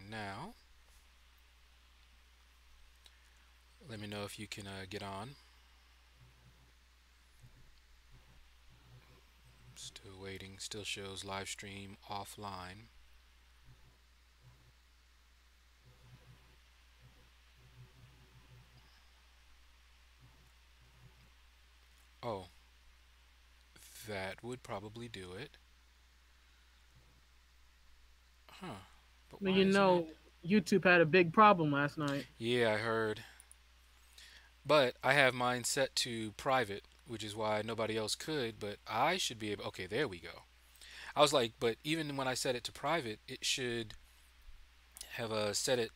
now. Let me know if you can get on. Still waiting. Still shows live stream offline. Oh, that would probably do it. Huh. But Well, why isn't it? YouTube had a big problem last night. Yeah, I heard. But I have mine set to private, which is why nobody else could, but I should be able. Okay, there we go. I was like, but even when I set it to private, it should have set it.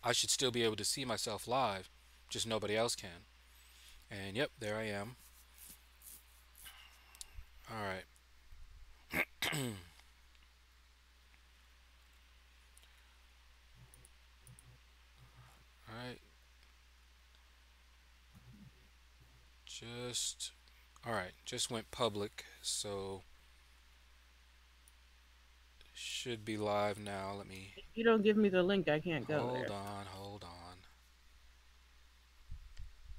I should still be able to see myself live, just nobody else can. And yep, there I am. All right. All right. Just all right. Just went public, so should be live now. Let me If you don't give me the link, I can't go hold there. on. Hold on.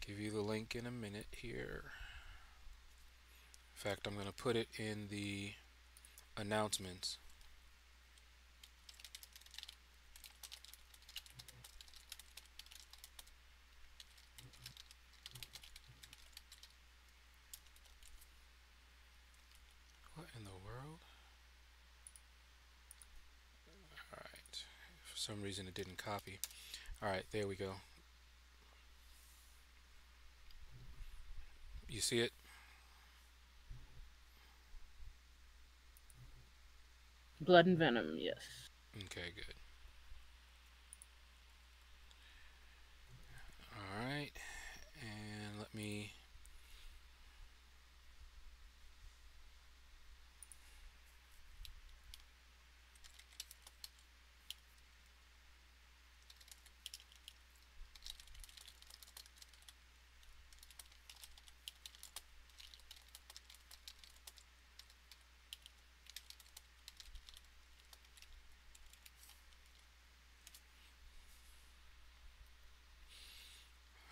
Give you the link in a minute here. In fact, I'm going to put it in the announcements. What in the world? All right. For some reason, it didn't copy. All right, there we go. You see it? Blood and Venom, yes. Okay, good. All right, and let me.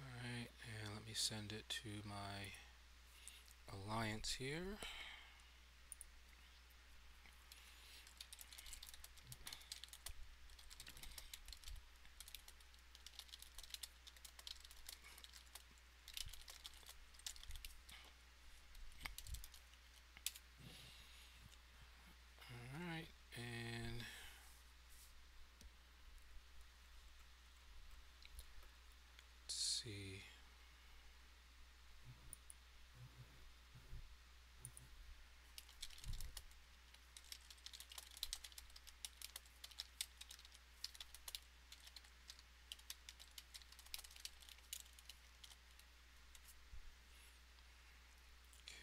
All right, and let me send it to my alliance here. All right, and let's see.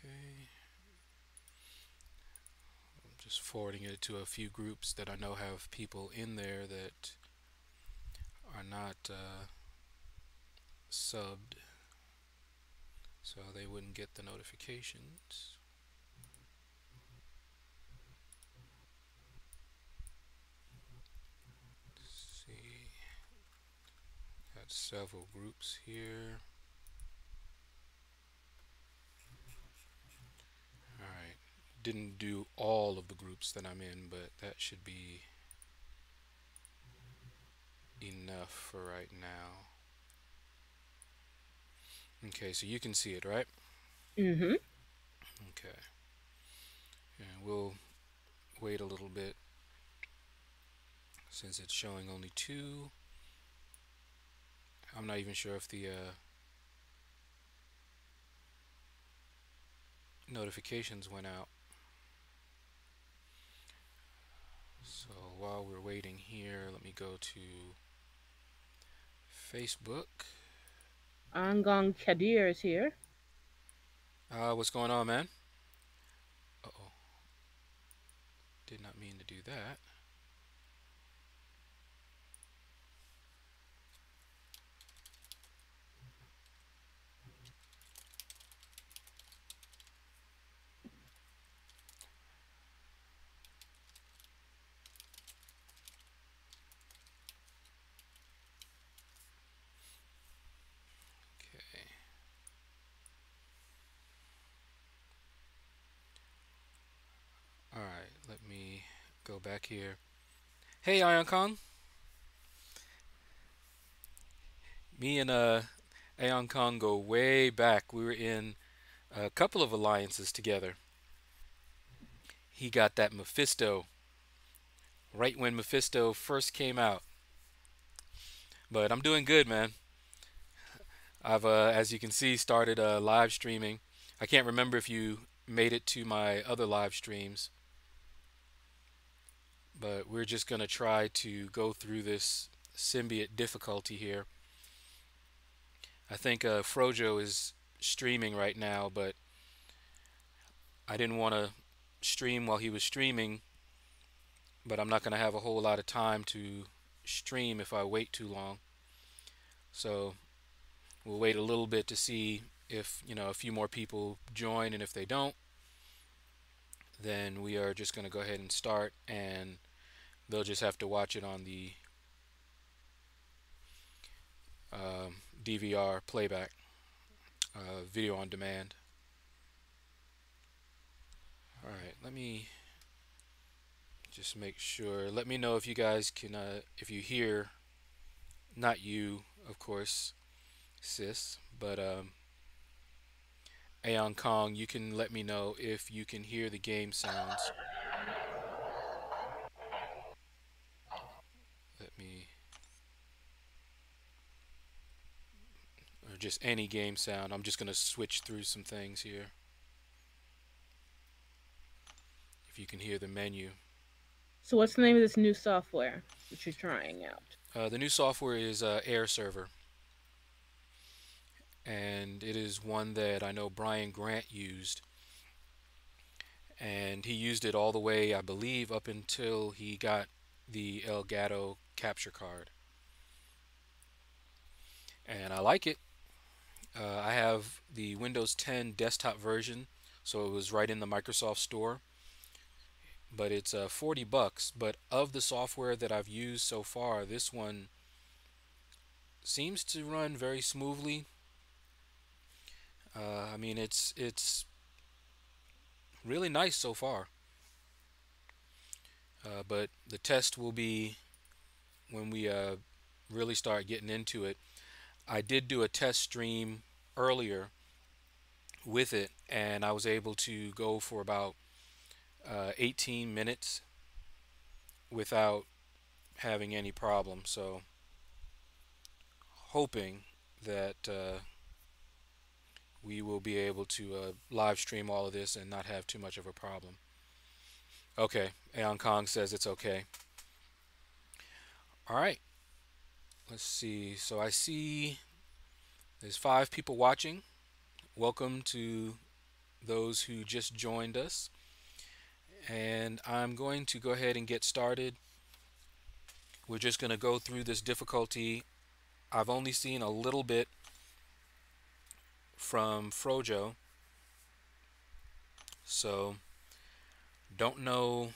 Okay, I'm just forwarding it to a few groups that I know have people in there that are not subbed, so they wouldn't get the notifications. Let's see, got several groups here. All right, didn't do all of the groups that I'm in, but that should be enough for right now. Okay, so you can see it, right? Mm-hmm. Okay, and we'll wait a little bit since it's showing only two. I'm not even sure if the notifications went out. So while we're waiting here, let me go to Facebook. Angong Kadir is here. What's going on, man? Uh oh, did not mean to do that. go back here. Hey, Ion Kong. Me and Aeon Kong go way back. We were in a couple of alliances together. He got that Mephisto right when Mephisto first came out. But I'm doing good, man. I've, as you can see, started live streaming. I can't remember if you made it to my other live streams, but we're just going to try to go through this symbiote difficulty here. I think Frojo is streaming right now, but I didn't want to stream while he was streaming, but I'm not going to have a whole lot of time to stream if I wait too long. So we'll wait a little bit to see if, a few more people join, and if they don't, then we are just going to go ahead and start, and they'll just have to watch it on the DVR playback, video on demand. All right, let me just make sure. Let me know if you guys can, if you hear, not you, of course, sis, but Aeon Kong, you can let me know if you can hear the game sounds. Let me, or just any game sound. I'm just going to switch through some things here. If you can hear the menu. So, what's the name of this new software that you're trying out? The new software is Air Server, and it is one that I know Brian Grant used. And he used it all the way, I believe, up until he got the Elgato capture card. And I like it. I have the Windows 10 desktop version, so it was right in the Microsoft Store. But it's $40. But of the software that I've used so far, this one seems to run very smoothly. I mean, it's really nice so far. But the test will be when we really start getting into it. I did do a test stream earlier with it, and I was able to go for about 18 minutes without having any problem. So, hoping that we will be able to live stream all of this and not have too much of a problem. Okay, Aeon Kong says it's okay. All right, let's see. So I see there's 5 people watching. Welcome to those who just joined us. And I'm going to go ahead and get started. We're just going to go through this difficulty. I've only seen a little bit from Frojo, so don't know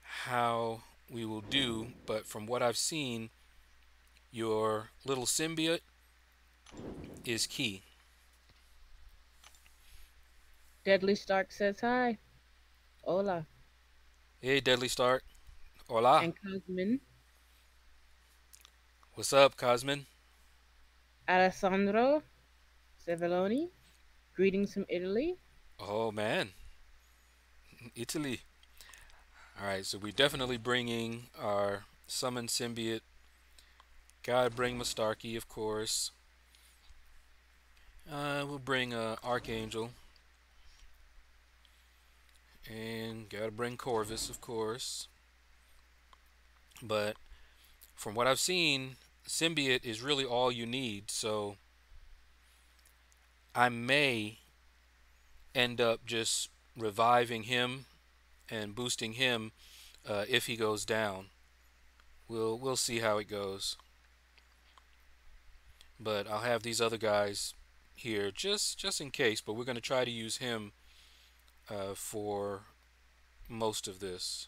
how we will do, but from what I've seen, your little symbiote is key. Deadly Stark says hi. Hola. Hey, Deadly Stark. Hola. And Cosmin. What's up, Cosmin? Alessandro Sevilloni. Greetings from Italy. Oh, man. Italy. All right, so we're definitely bringing our summon symbiote. Gotta bring Mastarky, of course. We'll bring Archangel. And gotta bring Corvus, of course. But from what I've seen, symbiote is really all you need. So I may end up just reviving him and boosting him if he goes down. We'll see how it goes. But I'll have these other guys here just in case. But we're gonna try to use him for most of this.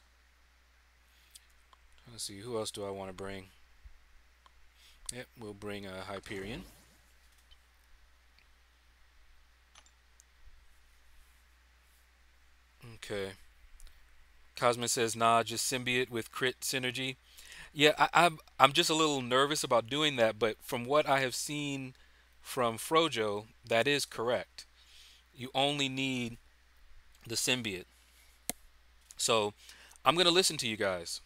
Let's see, who else do I want to bring? Yep, we'll bring Hyperion. Okay. Cosmin says, nah, just symbiote with crit synergy. Yeah, I'm just a little nervous about doing that, but from what I have seen from Frojo, that is correct. You only need the symbiote. So I'm gonna listen to you guys.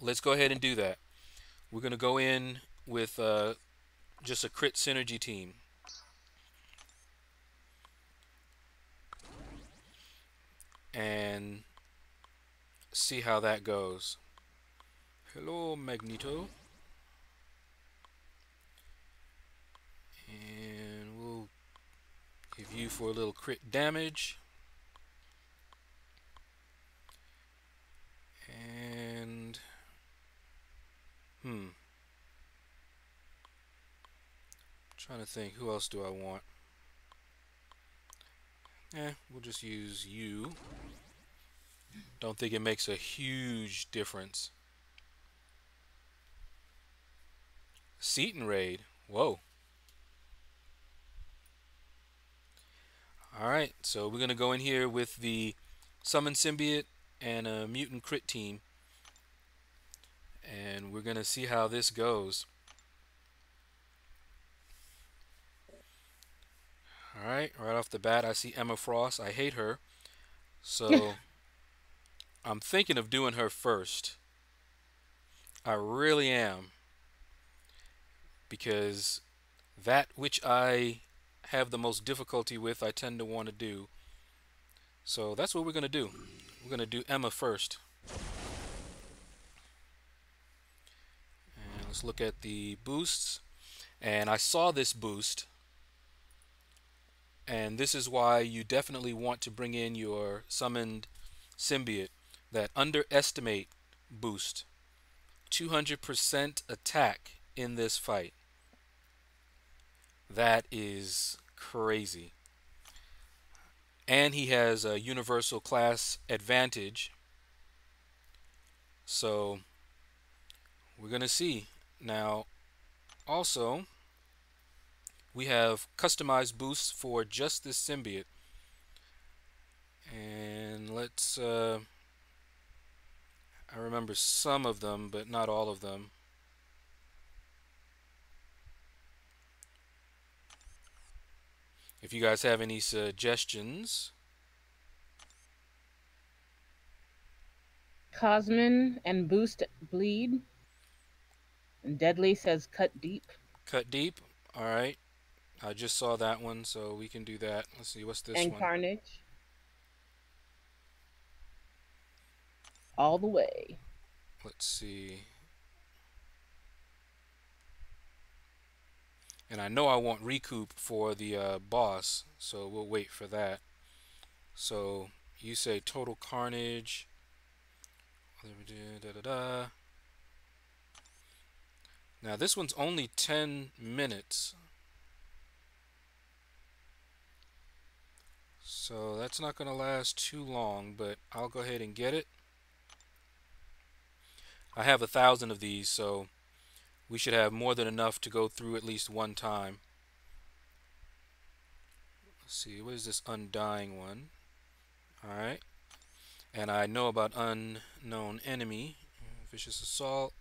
Let's go ahead and do that. We're gonna go in with just a crit synergy team and see how that goes. Hello, Magneto. And we'll give you for a little crit damage. And hmm, trying to think, who else do I want? We'll just use you. Don't think it makes a huge difference. Seton raid. Whoa. Alright, so we're gonna go in here with the summon symbiote and a mutant crit team. And we're gonna see how this goes. Alright, right off the bat I see Emma Frost. I hate her. So I'm thinking of doing her first. I really am. Because that which I have the most difficulty with, I tend to want to do. So that's what we're going to do. We're going to do Emma first. And let's look at the boosts. And I saw this boost. And this is why you definitely want to bring in your summoned symbiote. That underestimate boost. 200% attack in this fight. That is crazy. And he has a universal class advantage. So we're going to see. Now, also, we have customized boosts for just this symbiote. And let's, I remember some of them, but not all of them. If you guys have any suggestions. Cosmin and Boost bleed. And Deadly says cut deep. Cut deep. All right. I just saw that one, so we can do that. Let's see, what's this And one? Carnage. All the way. Let's see. And I know I want recoup for the boss, so we'll wait for that. So you say total carnage. Da, da, da. Now this one's only 10 minutes. So that's not going to last too long, but I'll go ahead and get it. I have 1,000 of these, so we should have more than enough to go through at least one time. Let's see, what is this undying one? Alright. And I know about unknown enemy. Vicious assault.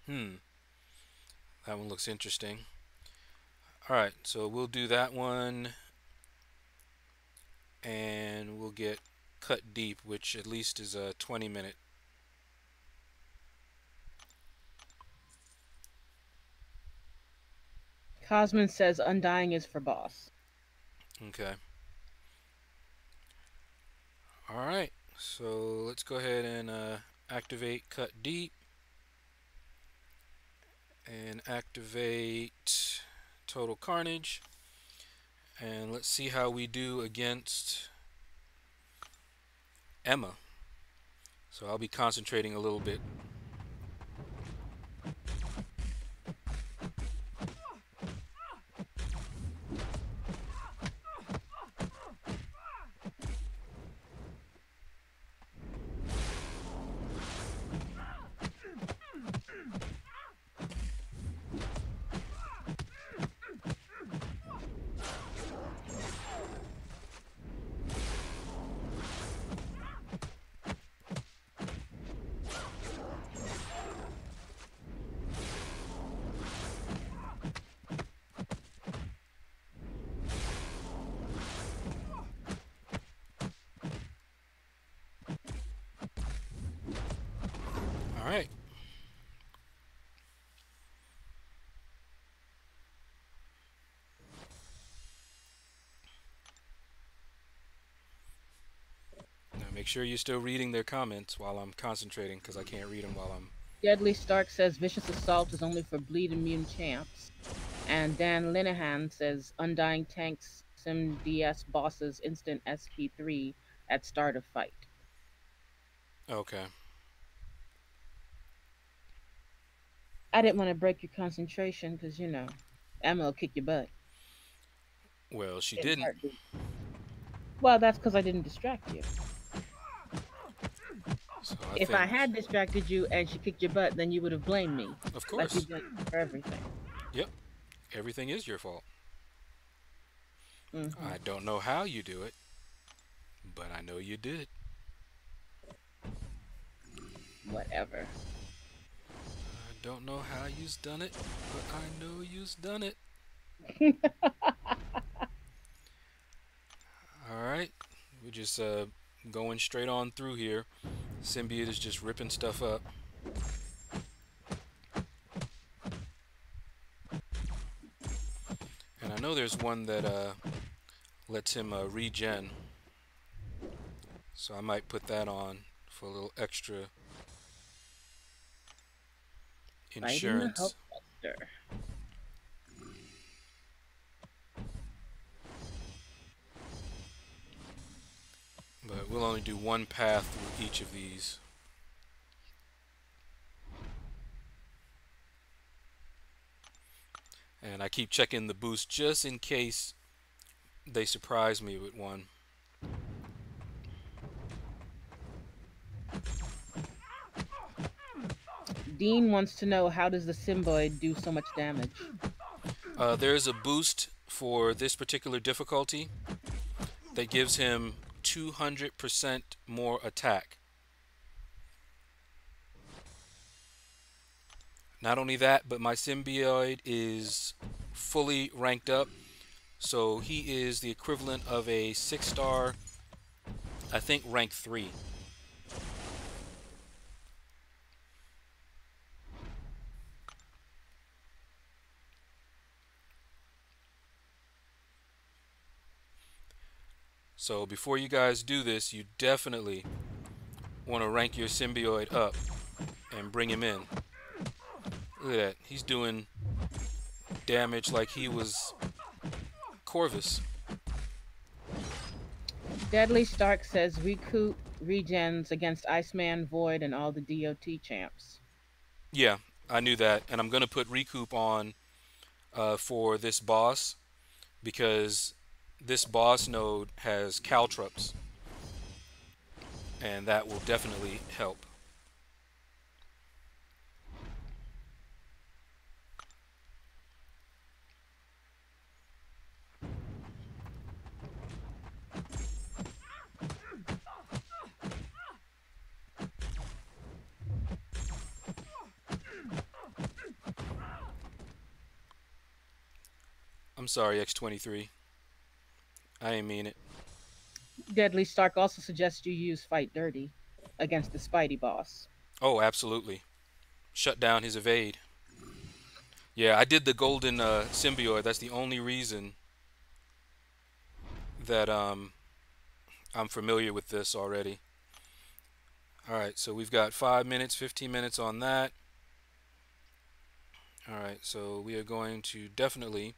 That one looks interesting. Alright, so we'll do that one. And we'll get cut deep, which at least is a 20-minute. Cosmin says Undying is for boss. Okay. Alright, so let's go ahead and activate cut deep. And activate total carnage. And let's see how we do against Emma. So I'll be concentrating a little bit. right. Now make sure you're still reading their comments while I'm concentrating because I can't read them while I'm. Deadly Stark says Vicious Assault is only for bleed immune champs. And Dan Linehan says Undying tanks Sim DS bosses instant SP3 at start of fight. Okay. I didn't want to break your concentration because, Emma will kick your butt Well, she in a didn't. heartbeat. Well, that's because I didn't distract you. So I If think, I had distracted you and she kicked your butt, then you would have blamed me, of like you course. blame me for everything. Yep. Everything is your fault. Hmm. I don't know how you do it, but I know you did it. Whatever. I don't know how you's done it, but I know you's done it. All right. We're just going straight on through here. Symbiote is just ripping stuff up. And I know there's one that lets him regen. So I might put that on for a little extra Fighting the insurance. Hulkbuster. But we'll only do one path through each of these. And I keep checking the boost just in case they surprise me with one. Dean wants to know how does the Symbiote do so much damage? There's a boost for this particular difficulty that gives him 200% more attack. Not only that, but my symbiote is fully ranked up. So he is the equivalent of a 6-star, I think rank 3. So before you guys do this, you definitely want to rank your symbiote up and bring him in. Look at that. He's doing damage like he was Corvus. Deadly Stark says recoup regens against Iceman, Void, and all the DOT champs. Yeah, I knew that. And I'm going to put recoup on for this boss because this boss node has caltrops and that will definitely help. I'm sorry, X23. I didn't mean it. Deadly Stark also suggests you use Fight Dirty against the Spidey boss. Oh, absolutely. Shut down his evade. Yeah, I did the golden symbiote. That's the only reason that I'm familiar with this already. All right, so we've got 5 minutes, 15 minutes on that. All right, so we are going to definitely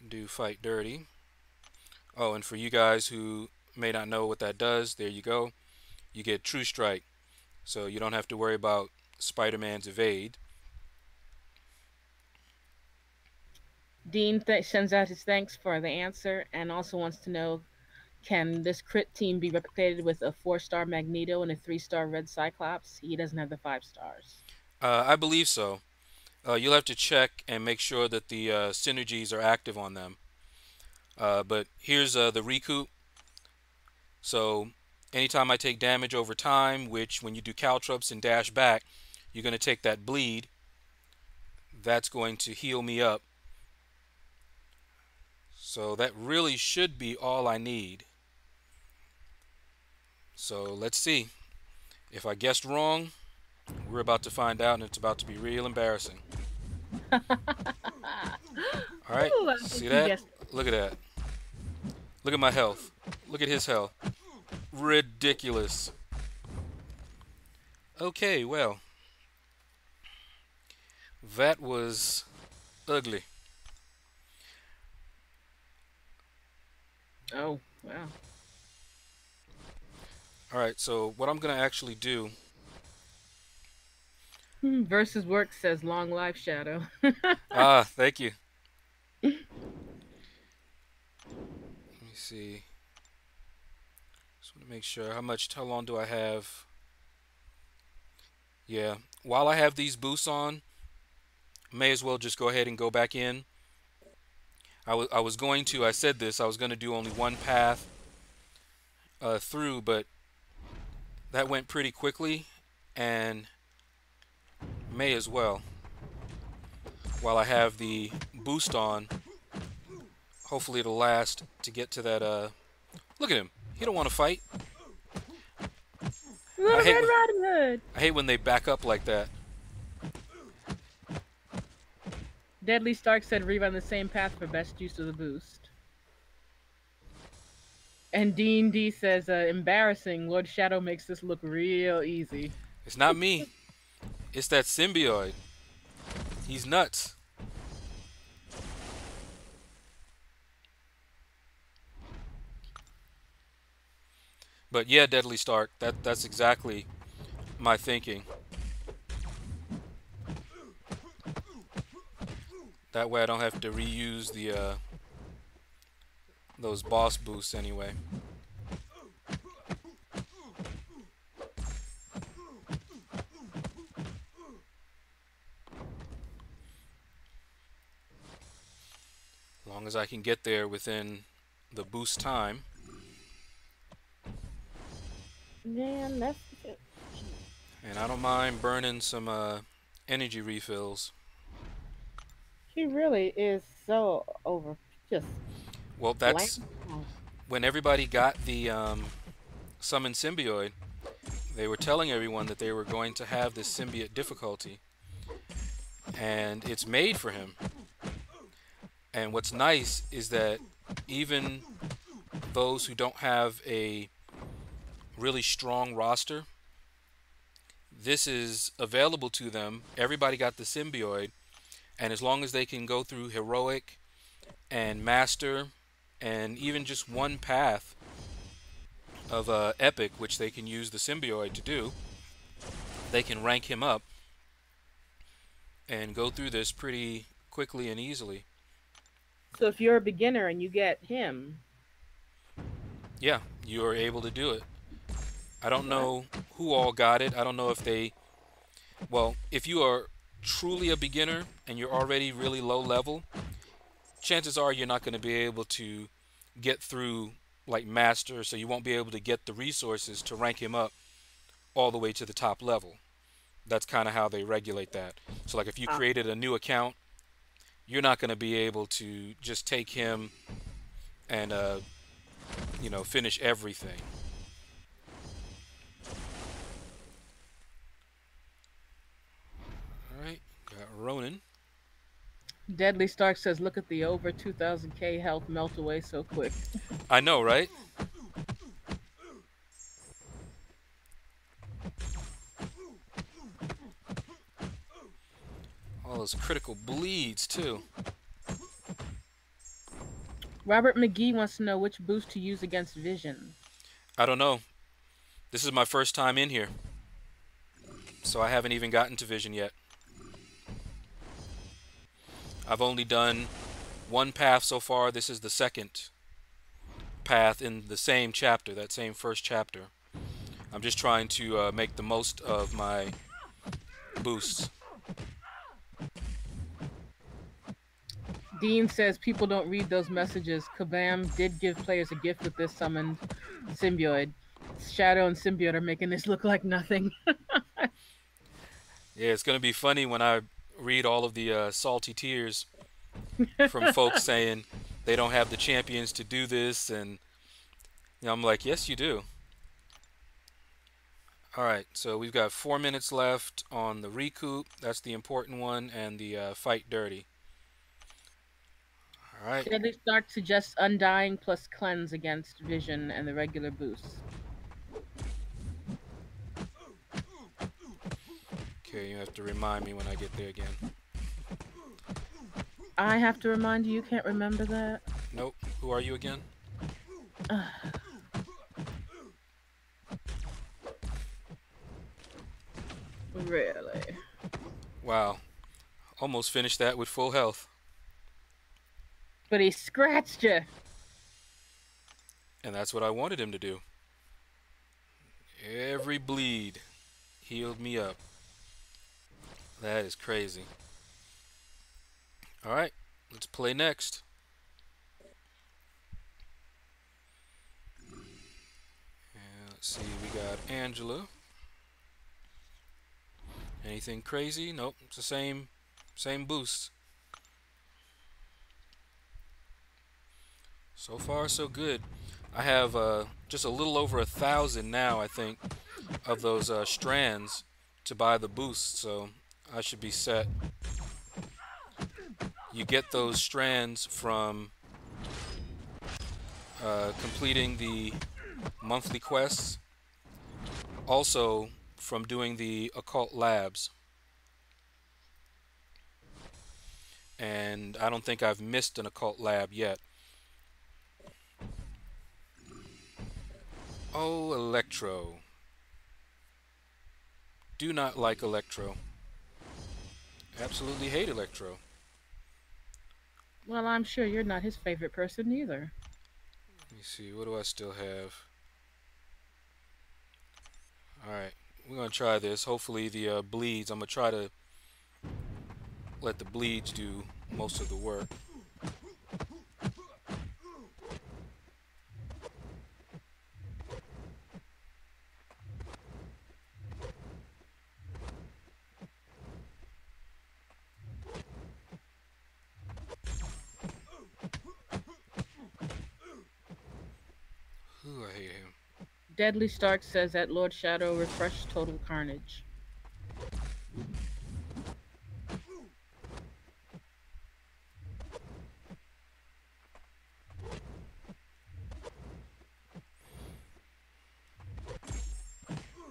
do Fight Dirty. Oh, and for you guys who may not know what that does, there you go. You get True Strike, so you don't have to worry about Spider-Man's evade. Dean sends out his thanks for the answer and also wants to know can this crit team be replicated with a 4-star Magneto and a 3-star Red Cyclops? He doesn't have the 5 stars. I believe so. You'll have to check and make sure that the synergies are active on them. But here's the recoup. So anytime I take damage over time, which when you do caltrops and dash back, you're going to take that bleed. That's going to heal me up. So that really should be all I need. So let's see. If I guessed wrong, We're about to find out, and it's about to be real embarrassing. All right, Ooh, I think see he that? gets. Look at that. Look at my health. Look at his health. Ridiculous. Okay, well, that was ugly. Oh, wow. All right, so what I'm gonna actually do. Versus work says long life shadow. Ah, thank you. Let me see. Just want to make sure how long do I have? Yeah. While I have these boosts on, may as well just go ahead and go back in. I was going to, I said this, I was going to do only one path through, but that went pretty quickly, and may as well. While I have the boost on, hopefully it'll last to get to that. Look at him. He don't want to fight. I Little hate Red when Riding Hood. I hate when they back up like that. Deadly Stark said rerun the same path for best use of the boost. And Dean D says, embarrassing. Lord Shadow makes this look real easy. It's not me. It's that symbiote. He's nuts. But yeah, Deadly Stark. That's exactly my thinking. That way I don't have to reuse the those boss boosts anyway. As long as I can get there within the boost time. Man, that's And I don't mind burning some energy refills. he really is so over just Well, that's bland out. when everybody got the summon symbiote. They were telling everyone that they were going to have this symbiote difficulty, and it's made for him. And what's nice is that even those who don't have a really strong roster, this is available to them. Everybody got the symbiote, and as long as they can go through heroic and master and even just one path of epic, which they can use the symbiote to do, they can rank him up and go through this pretty quickly and easily. So if you're a beginner and you get him, Yeah, you are able to do it. I don't what? know who all got it. I don't know if they. Well, if you are truly a beginner and you're already really low level, chances are you're not going to be able to get through like master, so you won't be able to get the resources to rank him up all the way to the top level. That's kind of how they regulate that. So like if you Ah, created a new account, you're not going to be able to just take him and finish everything. All right, got Ronan. Deadly Stark says, look at the over 2000k health melt away so quick. I know, right? All those critical bleeds too. Robert McGee wants to know which boost to use against Vision. I don't know. This is my first time in here, so I haven't even gotten to Vision yet. I've only done one path so far. This is the second path in the same chapter, that same first chapter. I'm just trying to make the most of my boosts. Dean says people don't read those messages. Kabam did give players a gift with this summoned symbiote. Shadow and symbiote are making this look like nothing. Yeah, it's gonna be funny when I read all of the salty tears from folks saying they don't have the champions to do this, and I'm like, yes, you do. All right, so we've got 4 minutes left on the recoup. That's the important one, and the fight dirty. All right. Deadly Stark suggests Undying plus Cleanse against Vision and the regular boosts. Okay, you have to remind me when I get there again. I have to remind you, you can't remember that? Nope. Who are you again? Really? Wow. Almost finished that with full health. But he scratched you. And that's what I wanted him to do. Every bleed healed me up. That is crazy. All right, let's play next. And let's see, we got Angela. Anything crazy? Nope, it's the same boost. So far, so good. I have just a little over 1,000 now, I think, of those strands to buy the boost, so I should be set. You get those strands from completing the monthly quests, also from doing the occult labs. And I don't think I've missed an occult lab yet. Oh, Electro. Do not like Electro. Absolutely hate Electro. Well, I'm sure you're not his favorite person either. Let me see, what do I still have? Alright, we're going to try this. Hopefully the bleeds, I'm going to try to let the bleeds do most of the work. Ooh, I hate him. Deadly Stark says that Lord Shadow refreshed Total Carnage.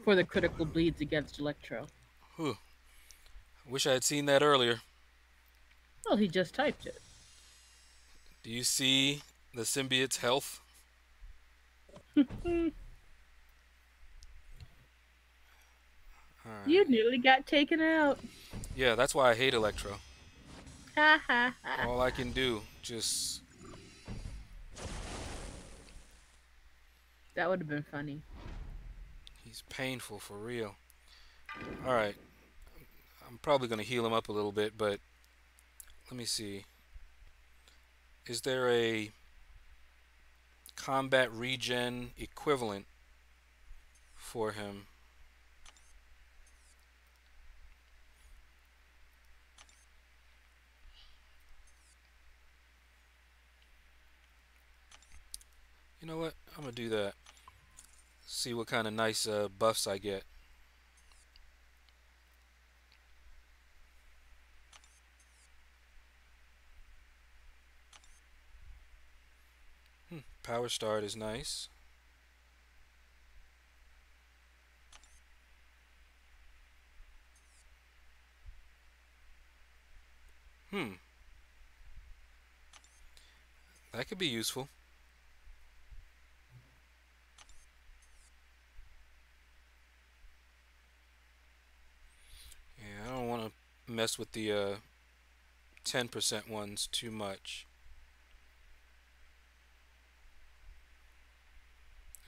For the critical bleeds against Electro. Whew. Wish I had seen that earlier. Well, he just typed it. Do you see the symbiote's health? You Alright. nearly got taken out. Yeah, that's why I hate Electro. Ha ha ha. All I can do, just... That would have been funny. He's painful for real. Alright. I'm probably going to heal him up a little bit, but... Let me see. Is there a combat regen equivalent for him? You know what? I'm going to do that. See what kind of nice buffs I get. Power start is nice. Hmm. That could be useful. Yeah, I don't want to mess with the 10% ones too much.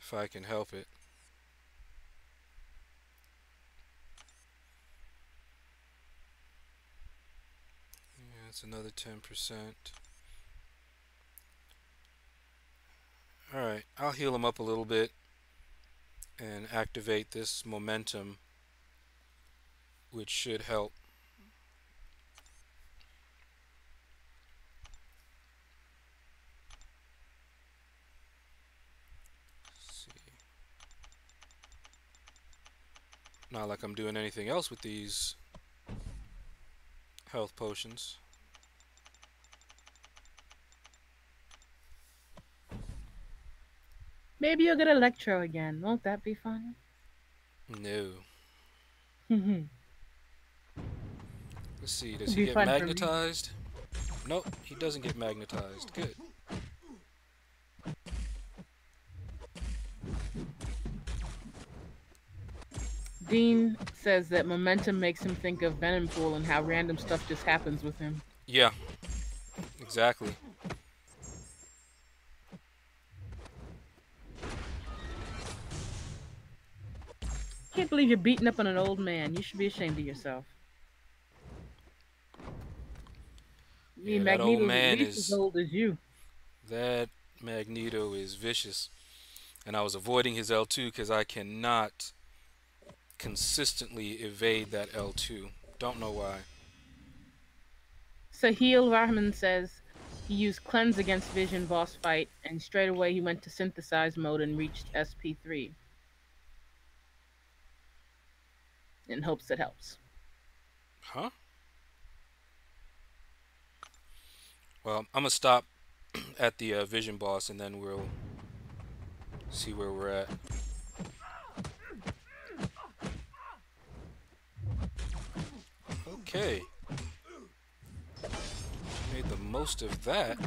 If I can help it. Yeah, it's another 10%. Alright, I'll heal him up a little bit and activate this momentum, which should help. Let's see. Not like I'm doing anything else with these health potions. Maybe you'll get Electro again. Won't that be fun? No. Let's see. Does It'd he be get fun for me. magnetized? Nope, he doesn't get magnetized. Good. Dean says that momentum makes him think of Venom Pool and how random stuff just happens with him. Yeah, exactly. Can't believe you're beating up on an old man. You should be ashamed of yourself. I mean, Yeah, that old Magneto's at man least as is. old as you. That Magneto is vicious. And I was avoiding his L2 because I cannot consistently evade that L2. Don't know why. Sahil Rahman says he used Cleanse against Vision boss fight, and straight away he went to synthesize mode and reached SP3 in hopes it helps. Huh? Well, I'm gonna stop at the Vision boss and then we'll see where we're at. Okay, made the most of that.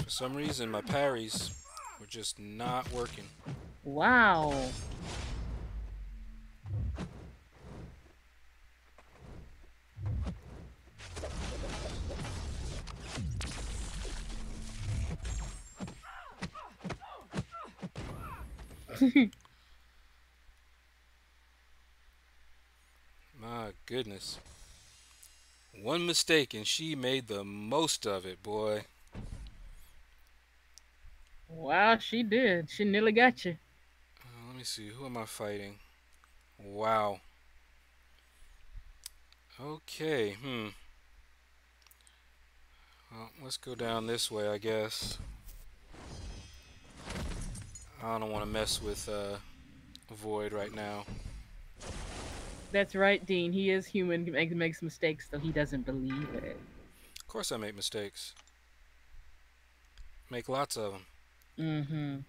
For some reason, my parries were just not working. Wow. My goodness. One mistake and she made the most of it, boy. Wow, she did. She nearly got you. Let me see, who am I fighting? Wow. Okay, Well, let's go down this way, I guess. I don't want to mess with Void right now. That's right, Dean. He is human. He makes mistakes, though he doesn't believe it. Of course, I make mistakes. Make lots of them. Mm-hmm.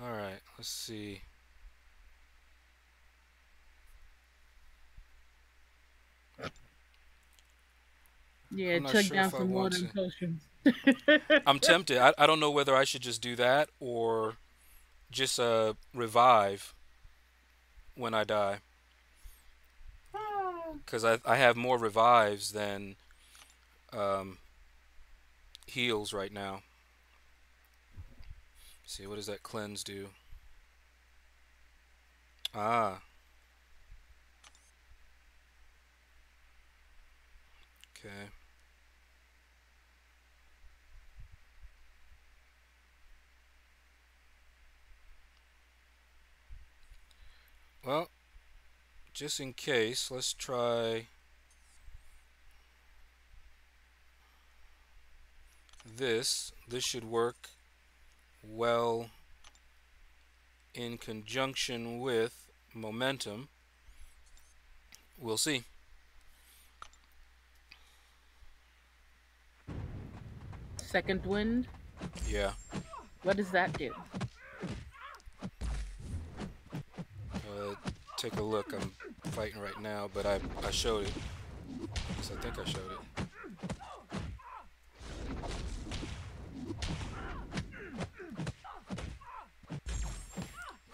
All right, let's see. Yeah, I'm not chug sure down if I some more want than to. potions. I'm tempted. I don't know whether I should just do that or just revive when I die. Because I have more revives than um, heals right now. Let's see, what does that cleanse do? Ah, okay. Well, just in case, let's try this. This should work well in conjunction with momentum. We'll see. Second wind. Yeah. What does that do? Uh, take a look. I'm fighting right now, but I showed it. Yes, I think I showed it.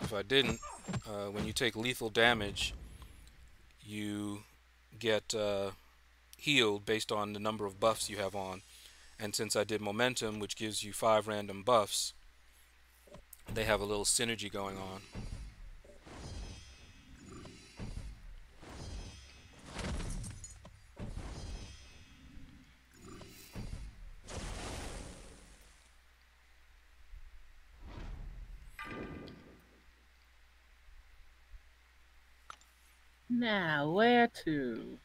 If I didn't, when you take lethal damage, you get healed based on the number of buffs you have on. And since I did momentum, which gives you 5 random buffs, they have a little synergy going on. Now, where to?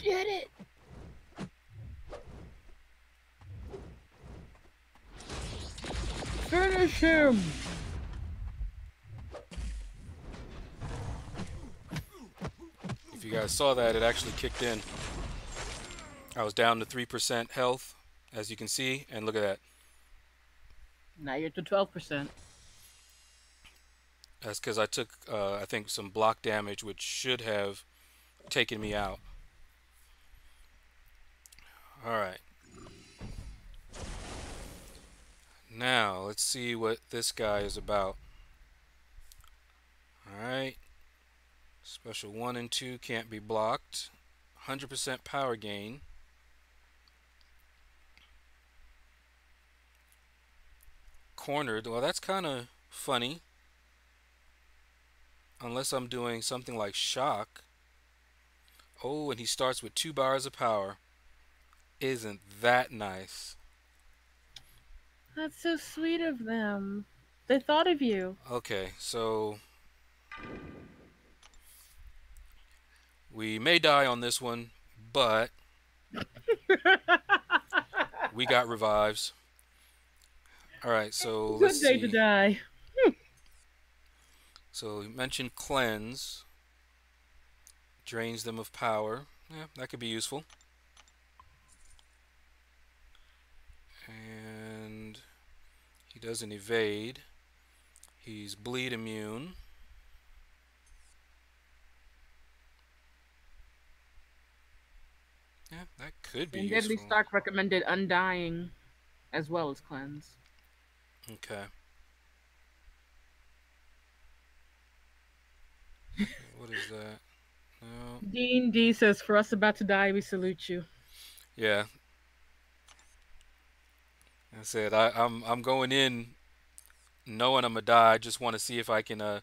Get it! Finish him! If you guys saw that, it actually kicked in. I was down to 3% health, as you can see, and look at that. Now you're to 12%. That's because I took, I think, some block damage, which should have taken me out. All right. Now, let's see what this guy is about. All right. Special 1 and 2 can't be blocked. 100% power gain. Cornered. Well, that's kind of funny. Unless I'm doing something like shock. Oh, and he starts with 2 bars of power. Isn't that nice? That's so sweet of them. They thought of you. Okay, so we may die on this one, but we got revives. All right, so let's Good day to see. die. So we mentioned cleanse. Drains them of power. Yeah, that could be useful. And he doesn't evade. He's bleed immune. Yeah, that could be And Deadly useful. Stark recommended Undying as well as Cleanse. Okay. What is that? No. Dean D says, "For us about to die, we salute you." Yeah. I said I'm going in knowing I'm gonna die. I just want to see if I can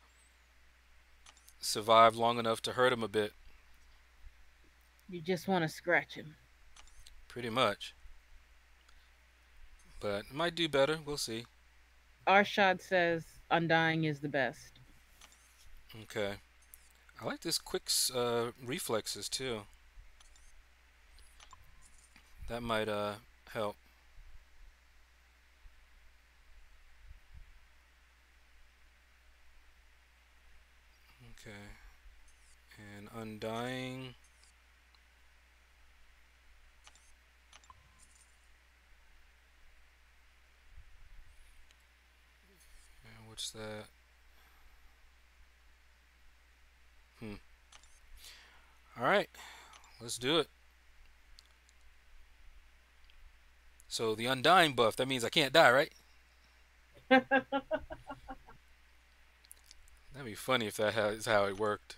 survive long enough to hurt him a bit. You just want to scratch him. Pretty much. But it might do better. We'll see. Arshad says, "Undying is the best." Okay. I like this quick reflexes too. That might help. Okay. And undying. And what's that? Hmm. All right. Let's do it. So the undying buff. That means I can't die, right? That'd be funny if that is how it worked.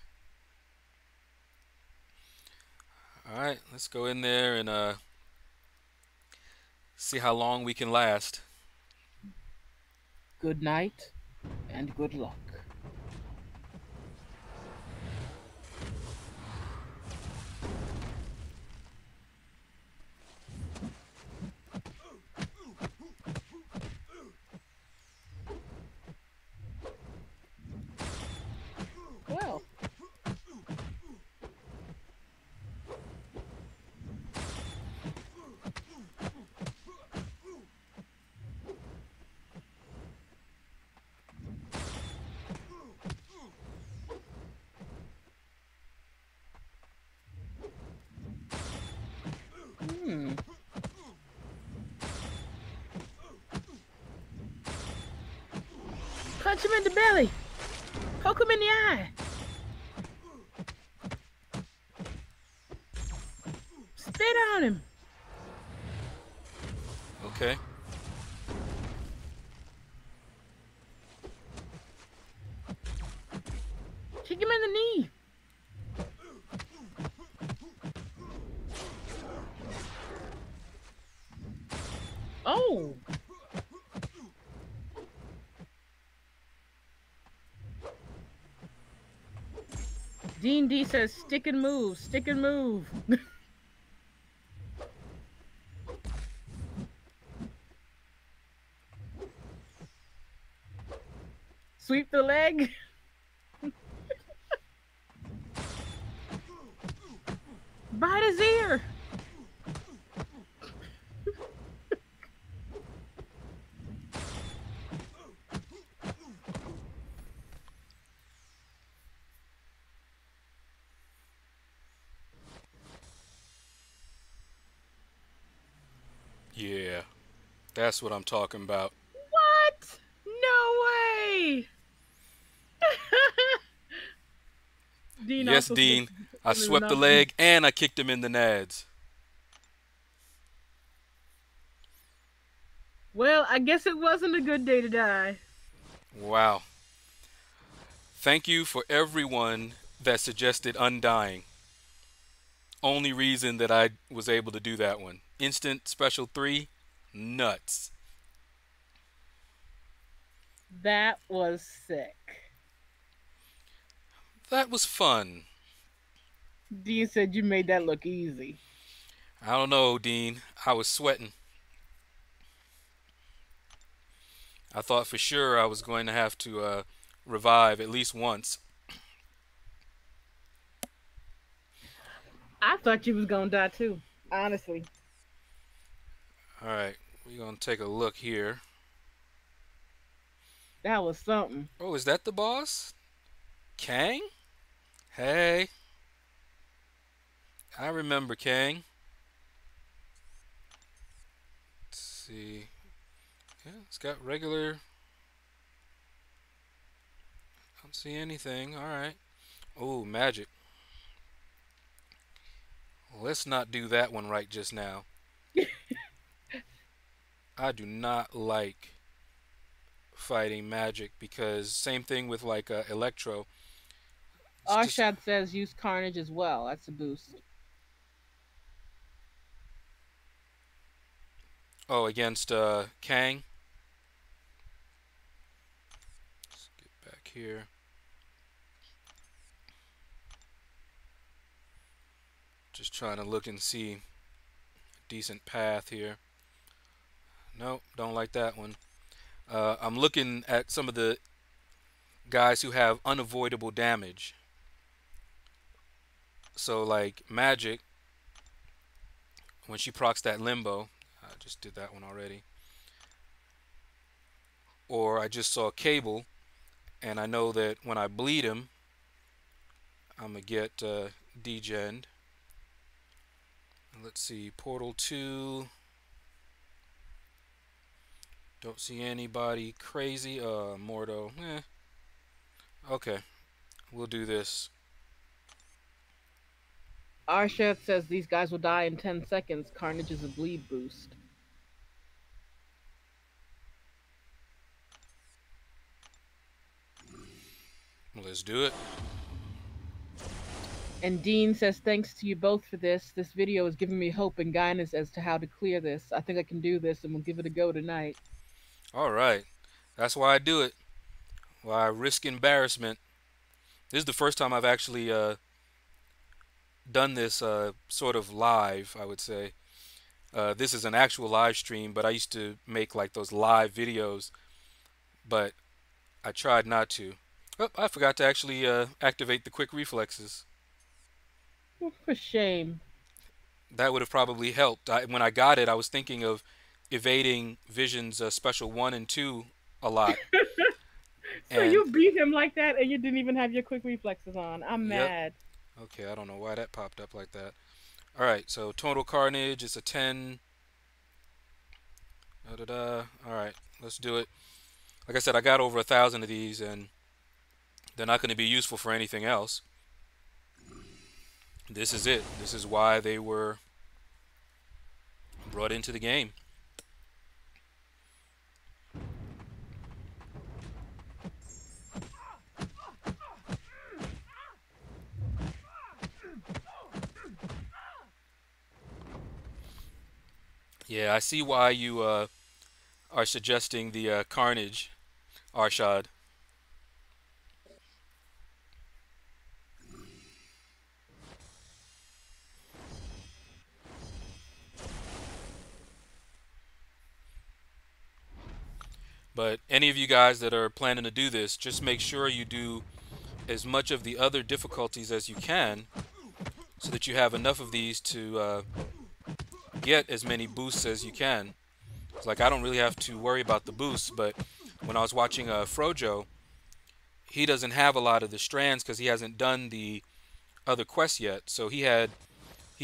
All right. Let's go in there and see how long we can last. Good night and good luck. Well, hmm. Punch him in the belly. Poke him in the eye. Spit on him. Okay. Kick him in the knee. Oh. Dean D says, "Stick and move. Stick and move." Sweep the leg. Bite his ear. Yeah, that's what I'm talking about. What? No way. Dean Yes, also Dean. suggested you put I them in the swept the numbers. leg and I kicked him in the nads. Well, I guess it wasn't a good day to die. Wow. Thank you for everyone that suggested undying. Only reason that I was able to do that one. Instant special 3, nuts. That was sick. That was fun. Dean said you made that look easy. I don't know, Dean. I was sweating. I thought for sure I was going to have to revive at least once. I thought you was gonna die too. Honestly, All right, we're going to take a look here. that was something. Oh, is that the boss? Kang? Hey, I remember Kang. Let's see. Yeah, it's got regular. I don't see anything. All right. Oh, magic. Let's not do that one right just now. I do not like fighting magic because same thing with like Electro. It's just Arshad says use Carnage as well. That's a boost. oh against Kang. Let's get back here. Just trying to look and see a decent path here. Nope, don't like that one. I'm looking at some of the guys who have unavoidable damage. So like Magic, when she procs that limbo, I just did that one already. Or I just saw Cable, and I know that when I bleed him, I'm gonna get degened. Let's see, Portal 2. Don't see anybody crazy. Mordo. Okay, we'll do this. Arshad says these guys will die in 10 seconds. Carnage is a bleed boost. Let's do it. And Dean says thanks to you both for this. This video has given me hope and guidance as to how to clear this. I think I can do this and we'll give it a go tonight. All right. That's why I do it. Why I risk embarrassment. This is the first time I've actually done this sort of live, I would say. This is an actual live stream, but I used to make like those live videos, but I tried not to. Oh, I forgot to actually activate the quick reflexes. For shame. That would have probably helped. When I got it, I was thinking of evading Vision's special 1 and 2 a lot. So And, you beat him like that and you didn't even have your quick reflexes on. I'm yep. mad. Okay, I don't know why that popped up like that. Alright, so Total Carnage is a 10. Da, da, da. Alright, let's do it. Like I said, I got over 1,000 of these, and they're not going to be useful for anything else. This is it. This is why they were brought into the game. Yeah, I see why you are suggesting the Carnage, Arshad. But any of you guys that are planning to do this, just make sure you do as much of the other difficulties as you can so that you have enough of these to get as many boosts as you can. It's like I don't really have to worry about the boosts, but when I was watching Frojo, he doesn't have a lot of the strands because he hasn't done the other quests yet. So he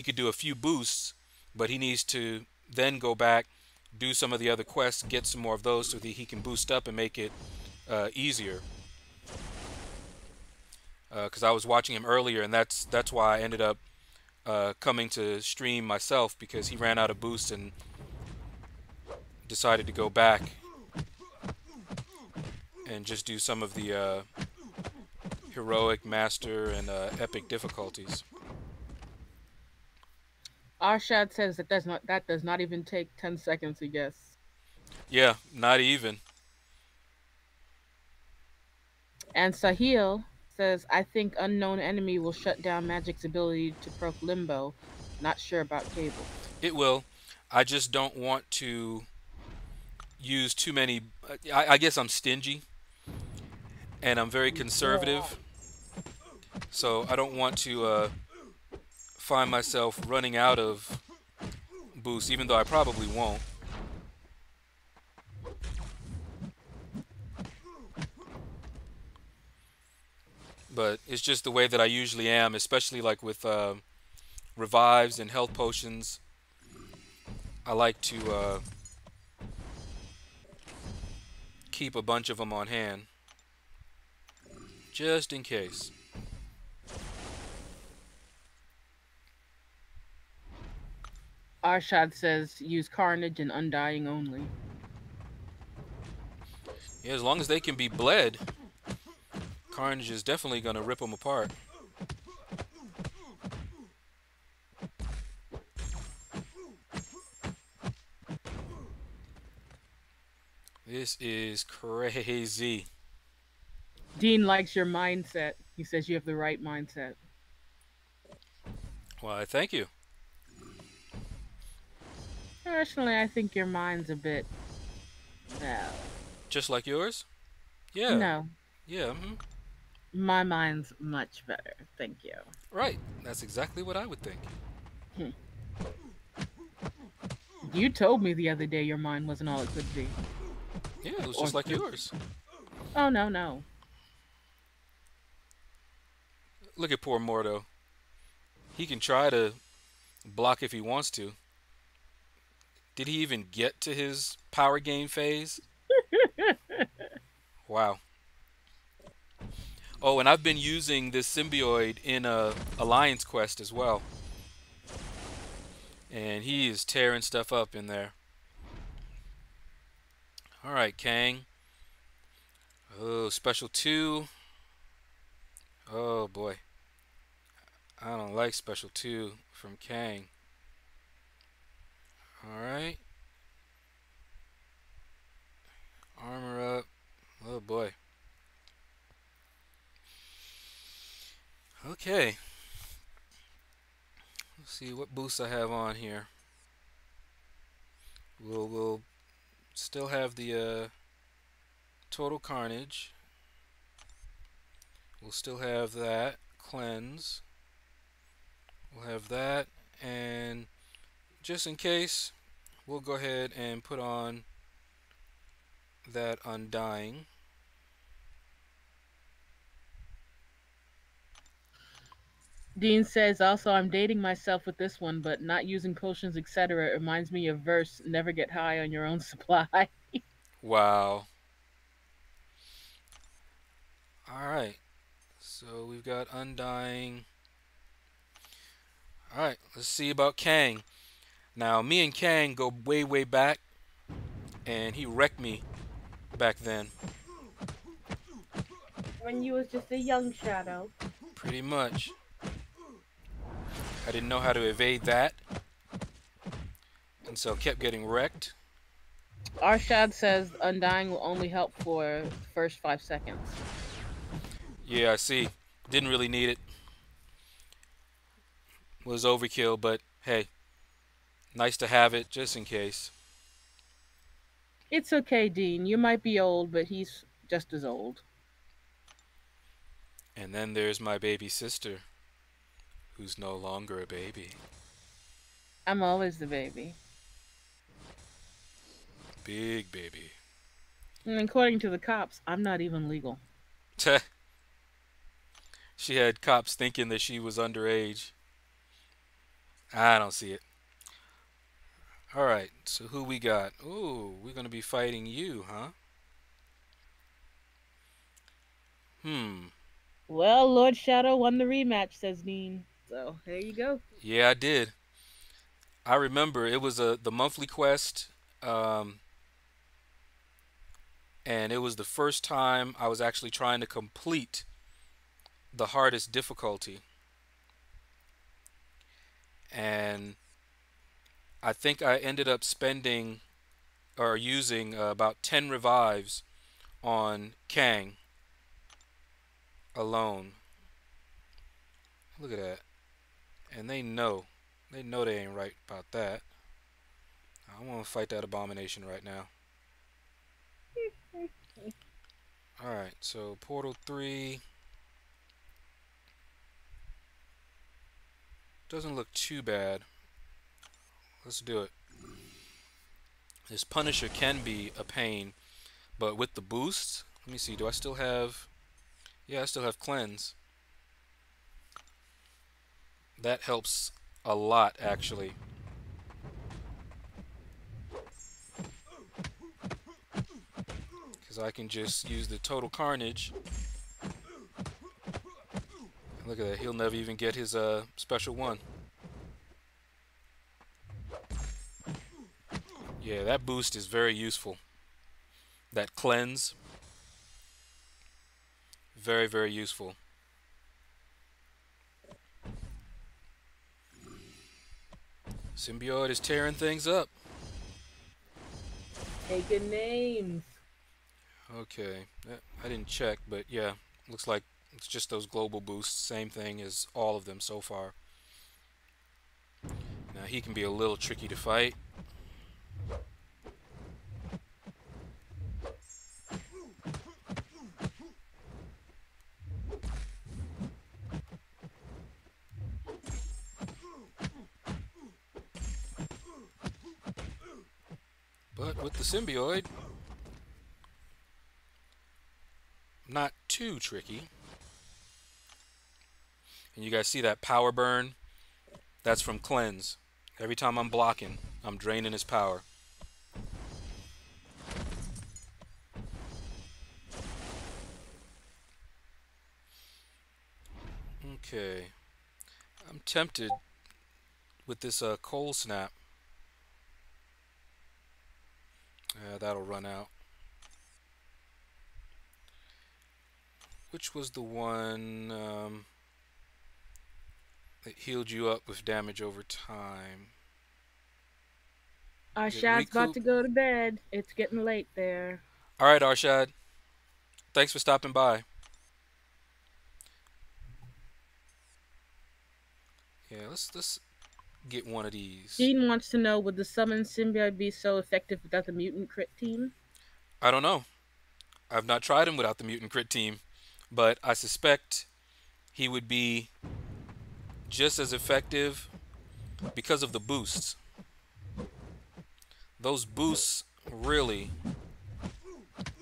could do a few boosts, but he needs to then go back, do some of the other quests, get some more of those so that he can boost up and make it easier. Because I was watching him earlier, and that's why I ended up coming to stream myself because he ran out of boosts and decided to go back and just do some of the heroic, master, and epic difficulties. Arshad says that does not even take 10 seconds to guess. Yeah, not even. And Sahil says, I think unknown enemy will shut down Magic's ability to proc limbo. Not sure about Cable. It will. I just don't want to use too many. I guess I'm stingy and I'm very Yeah. conservative, so I don't want to find myself running out of boosts, even though I probably won't. But it's just the way that I usually am, especially like with revives and health potions. I like to keep a bunch of them on hand, just in case. Arshad says, use Carnage and Undying only. Yeah, as long as they can be bled, Carnage is definitely gonna rip them apart. This is crazy. Dean likes your mindset. He says you have the right mindset. Why, thank you. Personally, I think your mind's a bit, well, Just like yours? Yeah, no, yeah, my mind's much better. Thank you. right. That's exactly what I would think. Hmm. You told me the other day your mind wasn't all it could be. Yeah, it was Or just like could. yours. Oh, no, no. Look at poor Mordo. He can try to block if he wants to. Did he even get to his power game phase? Wow. Oh, and I've been using this symbiote in a alliance quest as well, and he is tearing stuff up in there. All right, Kang. Oh, special two. Oh boy, I don't like special two from Kang. All right, armor up. Oh boy. Okay, let's see what boosts I have on here. We'll still have the total carnage. We'll still have that cleanse. We'll have that, and just in case, we'll go ahead and put on that undying. Dean says, also, I'm dating myself with this one, but not using potions, etc. reminds me of verse, never get high on your own supply. Wow. All right. So we've got undying. All right. Let's see about Kang. Now, me and Kang go way, way back, and he wrecked me back then. When you was just a young shadow. Pretty much. I didn't know how to evade that, and so kept getting wrecked. Arshad says Undying will only help for the first 5 seconds. Yeah, I see. Didn't really need it. Was overkill, but hey, nice to have it just in case. It's okay, Dean. You might be old, but he's just as old. And then there's my baby sister, who's no longer a baby. I'm always the baby. Big baby. And according to the cops, I'm not even legal. She had cops thinking that she was underage. I don't see it. All right, so who we got? Ooh, we're gonna be fighting you, huh? Hmm. Well, Lord Shadow won the rematch, says Dean. So there you go. Yeah, I did. I remember it was the monthly quest, um, and it was the first time I was actually trying to complete the hardest difficulty, and I think I ended up spending or using about 10 revives on Kang alone. Look at that. And they know they ain't right about that. I want to fight that abomination right now. All right, so Portal 3 doesn't look too bad. Let's do it. This Punisher can be a pain, but with the boosts, let me see. Do I still have? Yeah, I still have cleanse. That helps a lot actually, because I can just use the total carnage. Look at that. He'll never even get his special one. Yeah, that boost is very useful. That cleanse, very very useful. Symbiote is tearing things up. Taking names. Okay, I didn't check, but yeah, looks like it's just those global boosts. Same thing as all of them so far. Now he can be a little tricky to fight. But with the symbiote, not too tricky. And you guys see that power burn? That's from cleanse. Every time I'm blocking, I'm draining his power. Okay, I'm tempted with this cold snap. That'll run out. Which was the one that healed you up with damage over time? Is it Arshad's about recoup? to go to bed. It's getting late there. All right, Arshad. Thanks for stopping by. Yeah, let's get one of these. Dean wants to know, would the summoned symbiote be so effective without the mutant crit team? I don't know. I've not tried him without the mutant crit team, but I suspect he would be just as effective because of the boosts. Those boosts really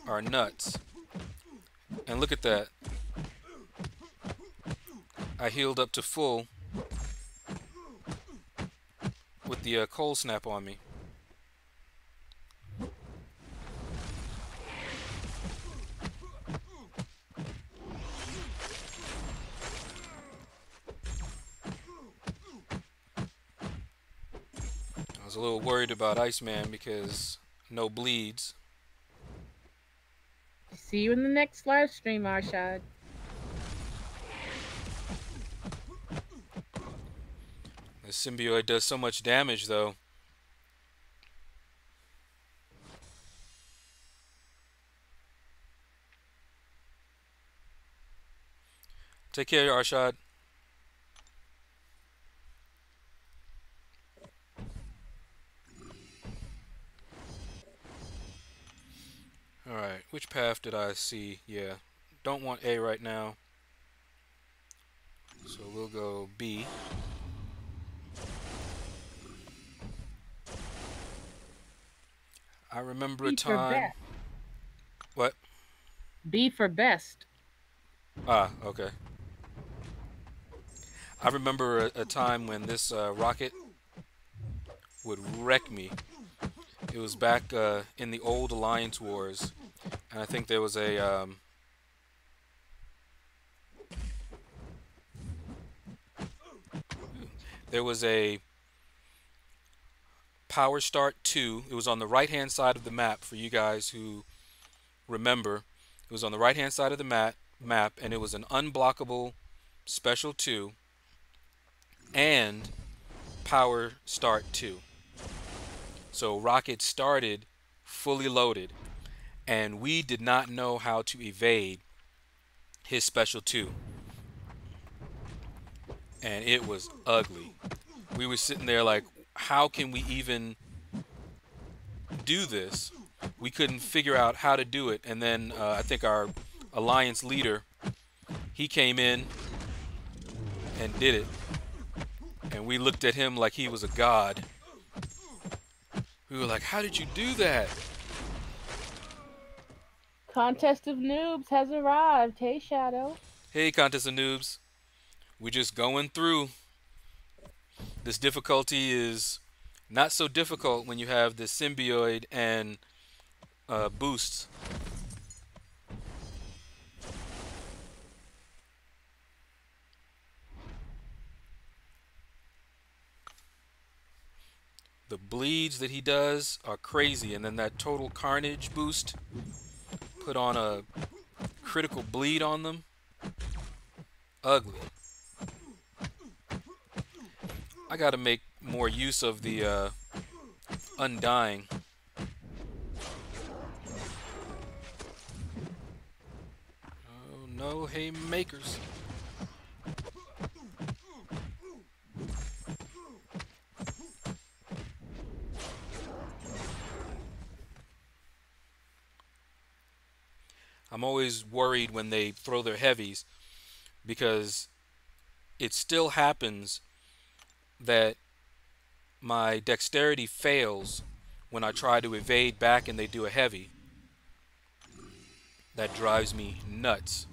are nuts. And look at that. I healed up to full with the cold snap on me. I was a little worried about Iceman because no bleeds. See you in the next live stream, Arshad. The symbiote does so much damage though. Take care, Arshad. Alright, which path did I see? Yeah. Don't want A right now. So we'll go B. I remember a B for time. best. What? B for best. Ah, okay. I remember a time when this rocket would wreck me. It was back in the old Alliance Wars, and I think there was a Power Start 2. It was on the right hand side of the map for you guys who remember. It was on the right hand side of the map, and it was an unblockable Special 2 and Power Start 2. So Rocket started fully loaded, and we did not know how to evade his Special 2, and it was ugly. We were sitting there like, how can we even do this? We couldn't figure out how to do it, and then I think our alliance leader, he came in and did it, and we looked at him like he was a god. We were like, how did you do that? Contest of Noobs has arrived. Hey, Shadow. Hey, Contest of Noobs, we're just going through. This difficulty is not so difficult when you have the symbiote and boosts. The bleeds that he does are crazy, and then that total carnage boost put on a critical bleed on them. Ugly. I gotta make more use of the undying. Oh no, haymakers. I'm always worried when they throw their heavies because it still happens that my dexterity fails when I try to evade back and they do a heavy. That drives me nuts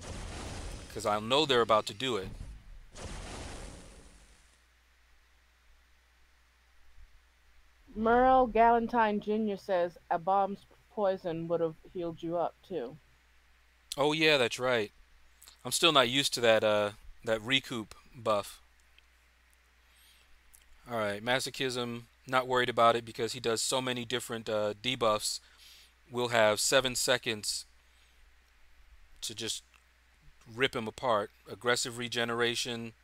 because I know they're about to do it. Merle Galantine Jr. says a bomb's poison would have healed you up, too. Oh yeah, that's right. I'm still not used to that recoup buff. All right, masochism. Not worried about it because he does so many different debuffs. We'll have 7 seconds to just rip him apart. Aggressive regeneration.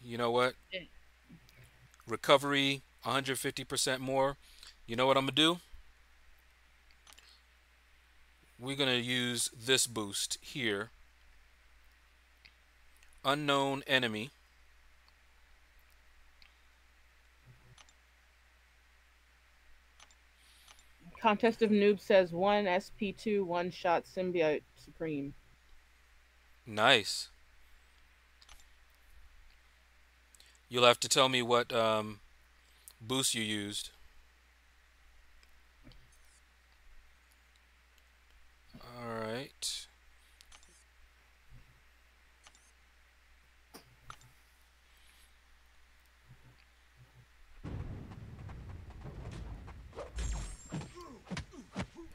You know what? Recovery 150% more. You know what I'm gonna do? We're gonna use this boost here. Unknown enemy. Contest of Noobs says one SP2 one shot symbiote supreme. Nice. You'll have to tell me what boost you used. All right.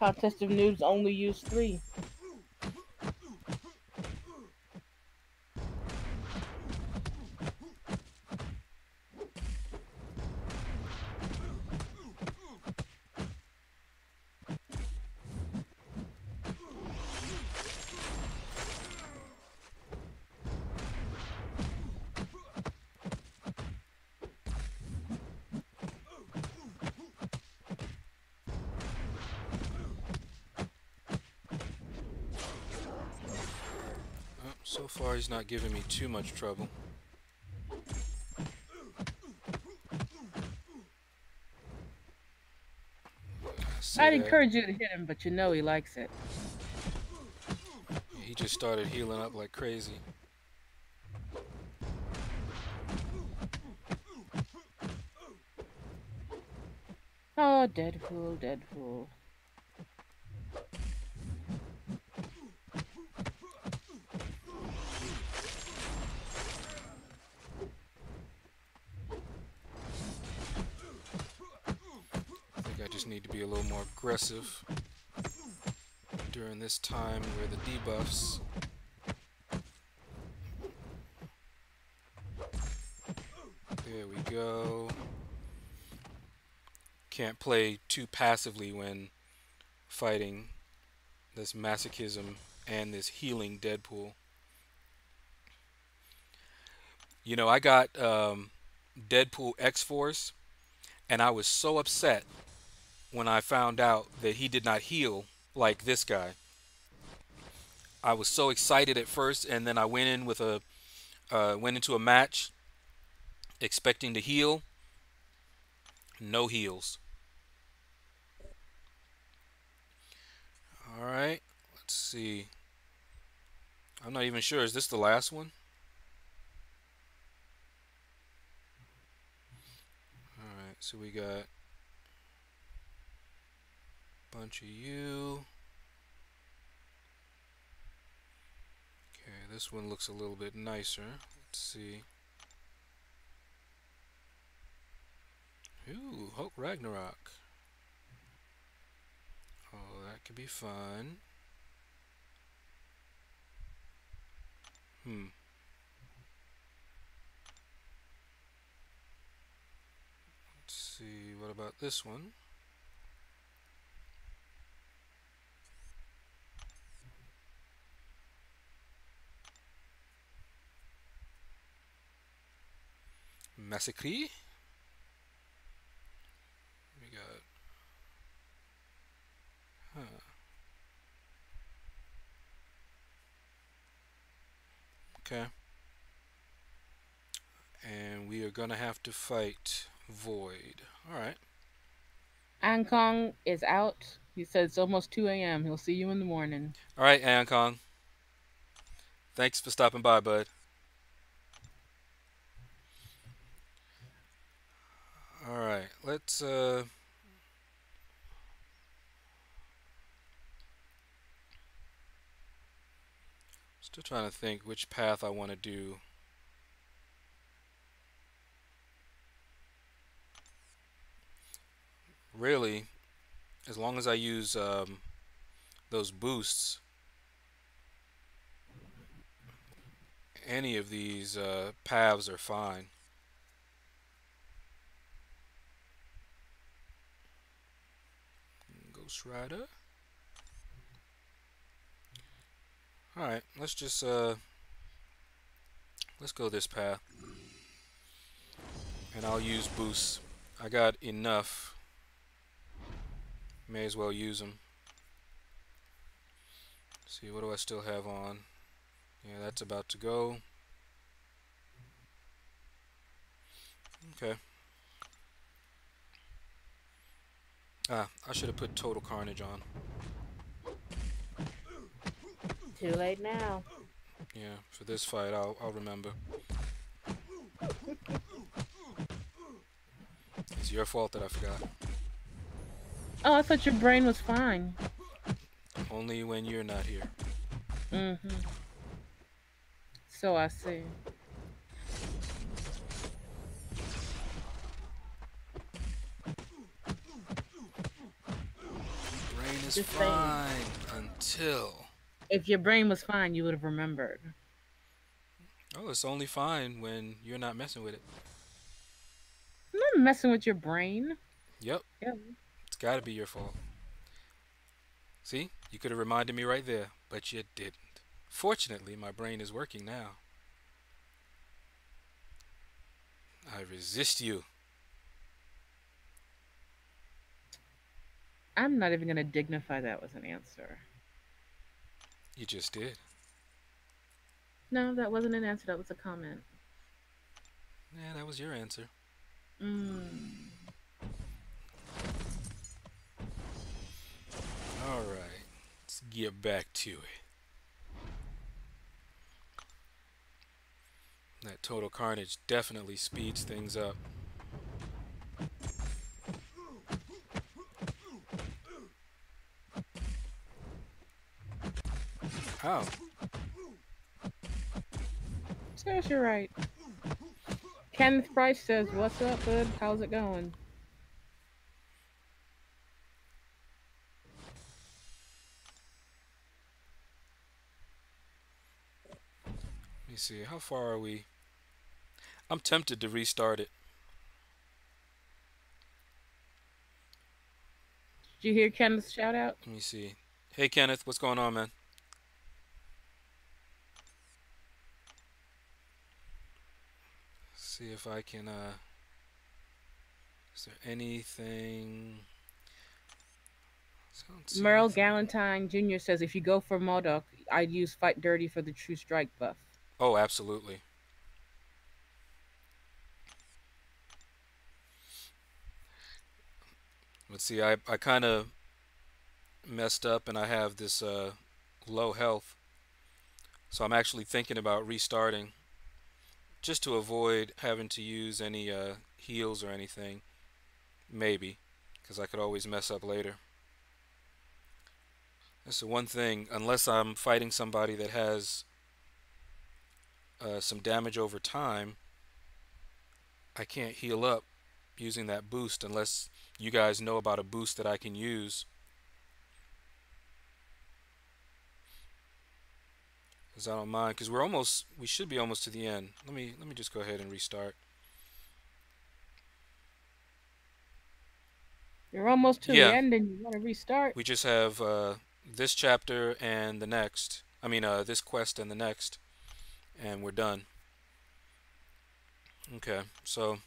Contest of Noobs only use 3. Oh, so far he's not giving me too much trouble. Say I'd that. encourage you to hit him, but you know he likes it. he just started healing up like crazy. Oh, Deadpool, Deadpool. I think I just need to be a little more aggressive during this time where the debuffs. There we go. Can't play too passively when fighting this masochism and this healing Deadpool. You know, I got Deadpool X Force, and I was so upset when I found out that he did not heal like this guy. I was so excited at first, and then I went into a match expecting to heal. No heals. All right, let's see. I'm not even sure. Is this the last one? All right, so we got a bunch of you. Okay, this one looks a little bit nicer. Let's see. Ooh, Hulk Ragnarok. Oh, that could be fun. Hmm. Let's see. What about this one? Massacre. We got. Huh. Okay. And we are gonna have to fight Void. All right. Ankong is out. He says it's almost 2 a.m. He'll see you in the morning. All right, Ankong. Thanks for stopping by, bud. All right. Let's still trying to think which path I want to do. Really, as long as I use those boosts, any of these paths are fine. Ghost Rider. All right, let's go this path, and I'll use boosts. I got enough. May as well use them. See, what do I still have on? Yeah, that's about to go. Okay. Ah, I should have put Total Carnage on. Too late now. Yeah, for this fight, I'll remember. It's your fault that I forgot. Oh, I thought your brain was fine. Only when you're not here. Mm-hmm. So I see. Brain is Just saying. fine until. If your brain was fine, you would have remembered. Oh, it's only fine when you're not messing with it. I'm not messing with your brain. Yep, Yeah. it's gotta be your fault. See, you could have reminded me right there, but you didn't. Fortunately, my brain is working now. I resist you. I'm not even going to dignify that with an answer. You just did. No, that wasn't an answer. That was a comment. Yeah, that was your answer. Mm. All right, let's get back to it. That total carnage definitely speeds things up. Oh, Says you're right. Kenneth Price says, "What's up, bud? How's it going?" let me see. How far are we? I'm tempted to restart it. Did you hear Kenneth's shout out? Let me see. Hey Kenneth, what's going on, man? See if I can. Is there anything? I don't see Merle anything. Galantine Jr. says, "If you go for Modoc, I'd use Fight Dirty for the True Strike buff." Oh, absolutely. Let's see. I kind of messed up, and I have this low health, so I'm actually thinking about restarting just to avoid having to use any heals or anything. Maybe, because I could always mess up later. That's the one thing. Unless I'm fighting somebody that has some damage over time, I can't heal up using that boost unless you guys know about a boost that I can use. Because I don't mind. Because we should be almost to the end. Let me just go ahead and restart. You're almost to the Yeah, end and you want to restart. we just have this chapter and the next. I mean, this quest and the next, and we're done. Okay, so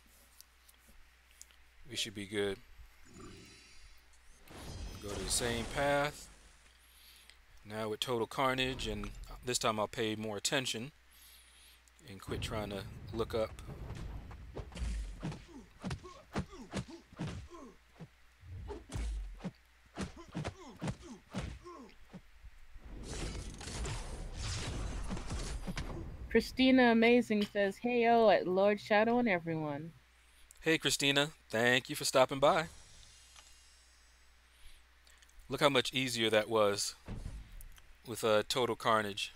we should be good. Go to the same path. Now with total carnage, and this time I'll pay more attention and quit trying to look up. Christina Amazing says, "Hey yo, at Lord Shadow and everyone." Hey Christina, thank you for stopping by. Look how much easier that was with total carnage.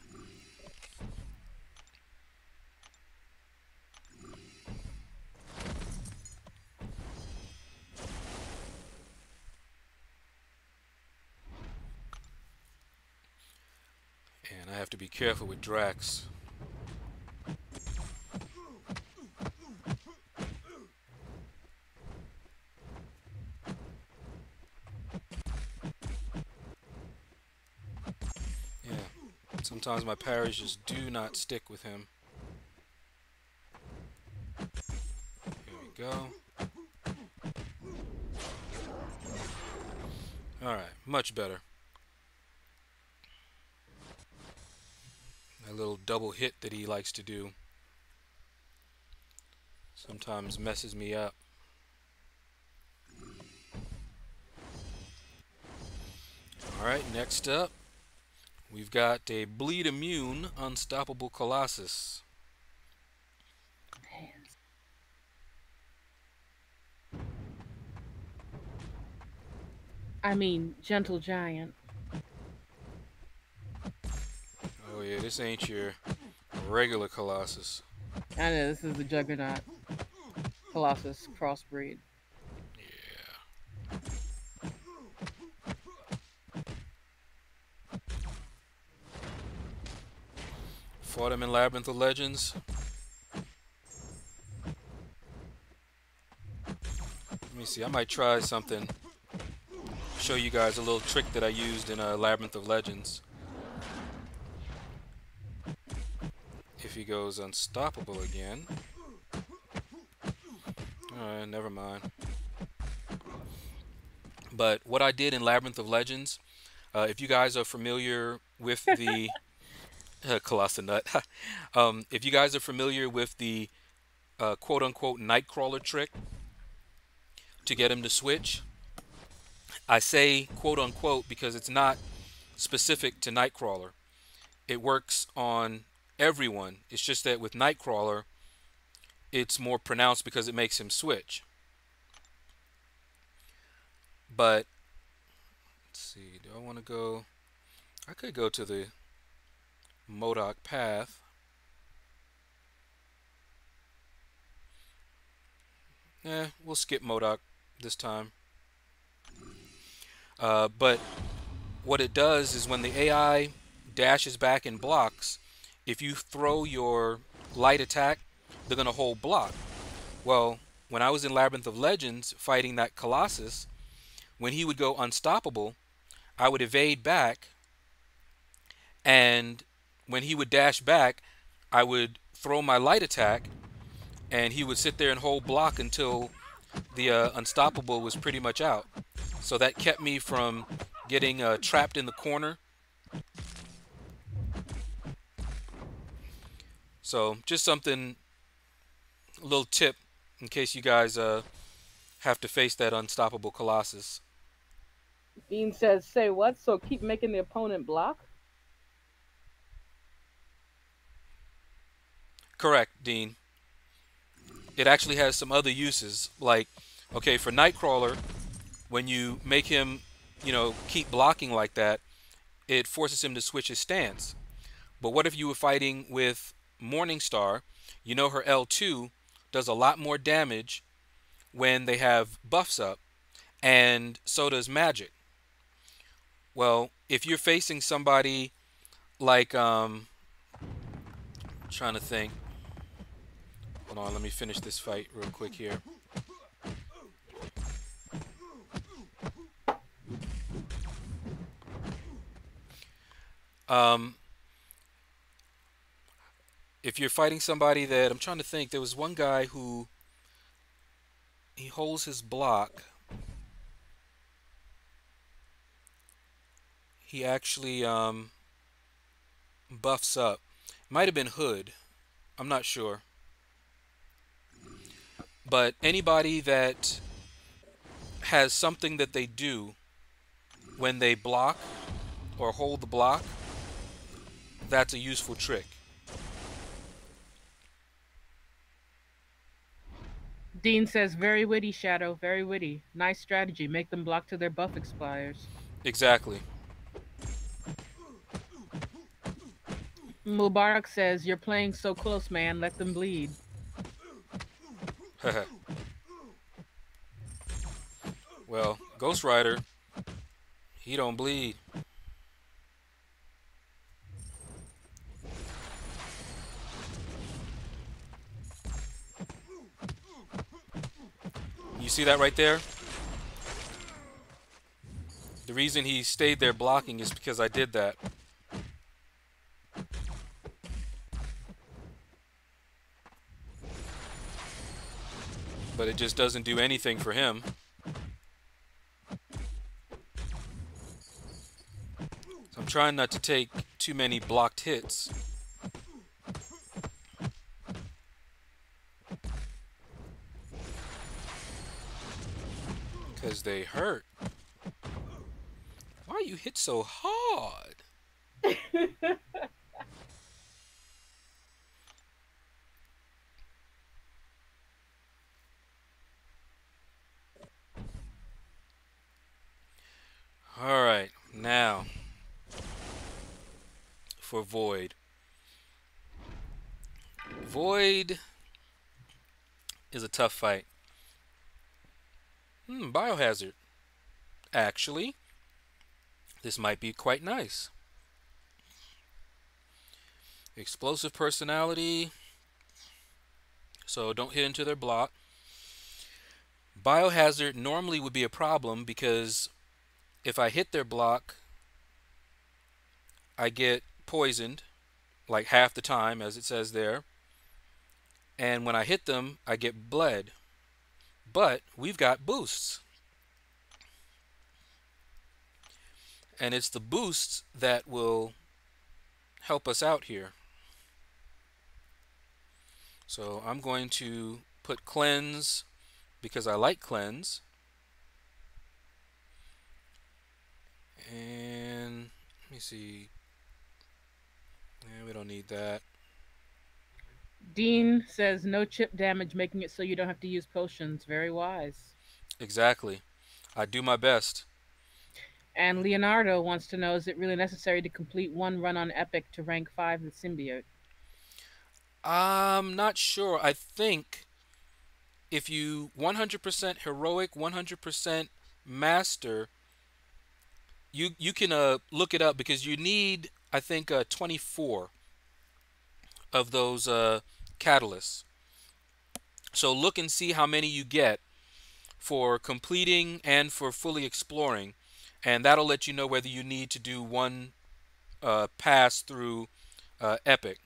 And I have to be careful with Drax. Yeah, sometimes my parries just do not stick with him. Here we go. Alright, much better. That little double hit that he likes to do sometimes messes me up. Alright, next up, we've got a bleed immune unstoppable Colossus. I mean, Gentle Giant. Oh yeah, this ain't your regular Colossus. I know this is the Juggernaut Colossus crossbreed. Yeah. Fought him in Labyrinth of Legends. Let me see, I might try something. Show you guys a little trick that I used in Labyrinth of Legends. If he goes unstoppable again. Alright, never mind. But what I did in Labyrinth of Legends, if you guys are familiar with the Colossus Nut, if you guys are familiar with the quote unquote Nightcrawler trick to get him to switch, I say quote unquote because it's not specific to Nightcrawler. It works on everyone. It's just that with Nightcrawler, it's more pronounced because it makes him switch. But let's see, do I want to go? I could go to the Modoc path. We'll skip Modoc this time. But what it does is when the AI dashes back and blocks, if you throw your light attack, they're going to hold block. Well, when I was in Labyrinth of Legends fighting that Colossus, when he would go unstoppable, I would evade back, and when he would dash back, I would throw my light attack, and he would sit there and hold block until the unstoppable was pretty much out. So that kept me from getting trapped in the corner. So just something, a little tip in case you guys have to face that unstoppable Colossus. Dean says, say what? So keep making the opponent block? Correct, Dean. It actually has some other uses. Like, okay, for Nightcrawler, when you make him, keep blocking like that, it forces him to switch his stance. But what if you were fighting with Morningstar? You know her L2 does a lot more damage when they have buffs up, and so does Magic. Well, if you're facing somebody like, trying to think. Hold on, let me finish this fight real quick here. Um, if you're fighting somebody that, I'm trying to think, there was one guy who he holds his block. He actually buffs up. Might have been Hood. I'm not sure. But anybody that has something that they do when they block or hold the block, that's a useful trick. Dean says, very witty, Shadow, very witty. Nice strategy. Make them block till their buff expires. Exactly. Mubarak says, you're playing so close, man. Let them bleed. Well, Ghost Rider, he don't bleed. You see that right there? The reason he stayed there blocking is because I did that. But it just doesn't do anything for him. So I'm trying not to take too many blocked hits. Because they hurt. Why you hit so hard? Alright, now for Void. Void is a tough fight. Biohazard. Actually, this might be quite nice. Explosive personality, so don't hit into their block. Biohazard normally would be a problem because if I hit their block, I get poisoned, like half the time, as it says there. And when I hit them, I get bled. But we've got boosts. And it's the boosts that will help us out here. So I'm going to put cleanse because I like cleanse. And let me see. Yeah, we don't need that. Dean says no chip damage, making it so you don't have to use potions. Very wise. Exactly. I do my best. And Leonardo wants to know, is it really necessary to complete one run on Epic to rank 5 the symbiote? I'm not sure. I think if you 100% heroic, 100% master, you can look it up because you need I think 24 of those catalysts. So look and see how many you get for completing and for fully exploring, and that'll let you know whether you need to do one pass through Epic.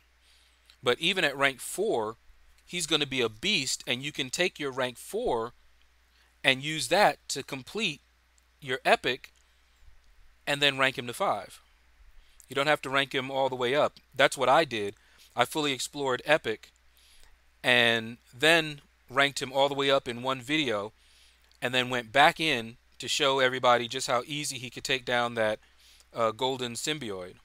But even at rank 4, he's going to be a beast, and you can take your rank 4 and use that to complete your Epic and then rank him to 5. You don't have to rank him all the way up. That's what I did. I fully explored Epic and then ranked him all the way up in one video and then went back in to show everybody just how easy he could take down that golden symbiote.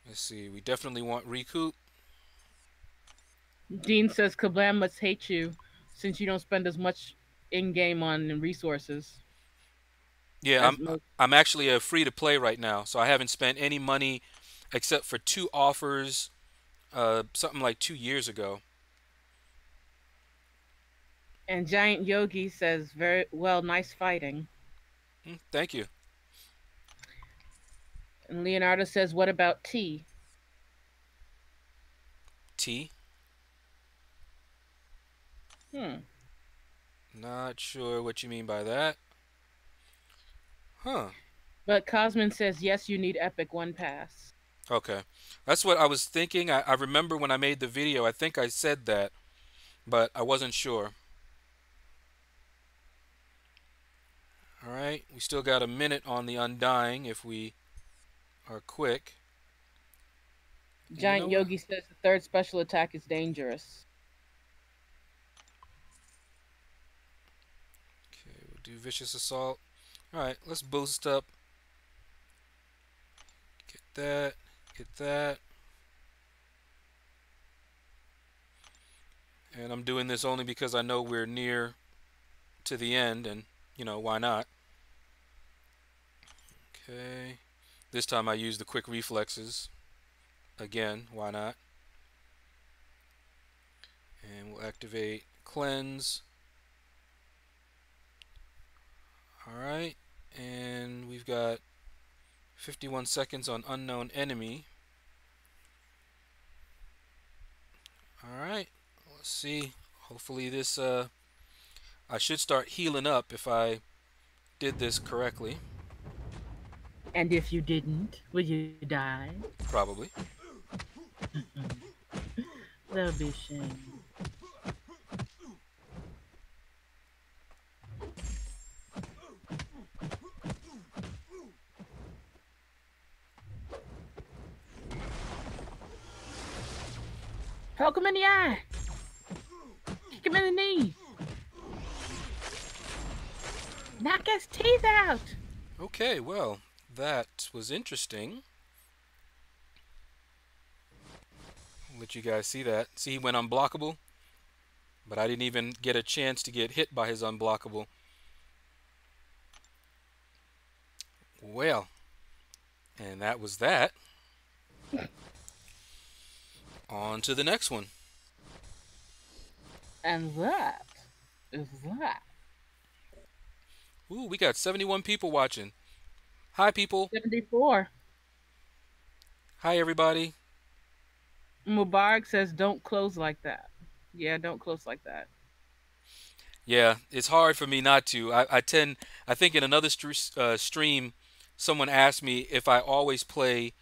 Let's see. We definitely want recoup. Dean says Kablam must hate you since you don't spend as much in game on resources Yeah, as I'm most. I'm actually free to play right now, so I haven't spent any money except for two offers, something like 2 years ago. And Giant Yogi says, very well, nice fighting. Thank you. And Leonardo says, what about T? T. Hmm. Not sure what you mean by that. Huh. But Cosmin says, yes, you need Epic one pass. Okay. That's what I was thinking. I remember when I made the video, I think I said that, but I wasn't sure. All right. We still got a minute on the Undying if we are quick. And you know Giant what? Yogi says the third special attack is dangerous. Okay, we'll do Vicious Assault. All right, let's boost up. Get that. Get that. And I'm doing this only because I know we're near to the end, and why not? Okay. This time I use the quick reflexes. Again, why not? And we'll activate cleanse. Alright. And we've got 51 seconds on unknown enemy. Alright. Let's see. Hopefully this I should start healing up if I did this correctly. And if you didn't, will you die? Probably. That'll be a shame. Poke him in the eye. Kick him in the knee. Knock his teeth out. Okay, well, that was interesting. I'll let you guys see that. See, he went unblockable, but I didn't even get a chance to get hit by his unblockable. Well, and that was that. On to the next one. And that is that. Ooh, we got 71 people watching. Hi, people. 74. Hi, everybody. Mubarak says, don't close like that. Yeah, don't close like that. Yeah, it's hard for me not to. I think in another stream, someone asked me if I always play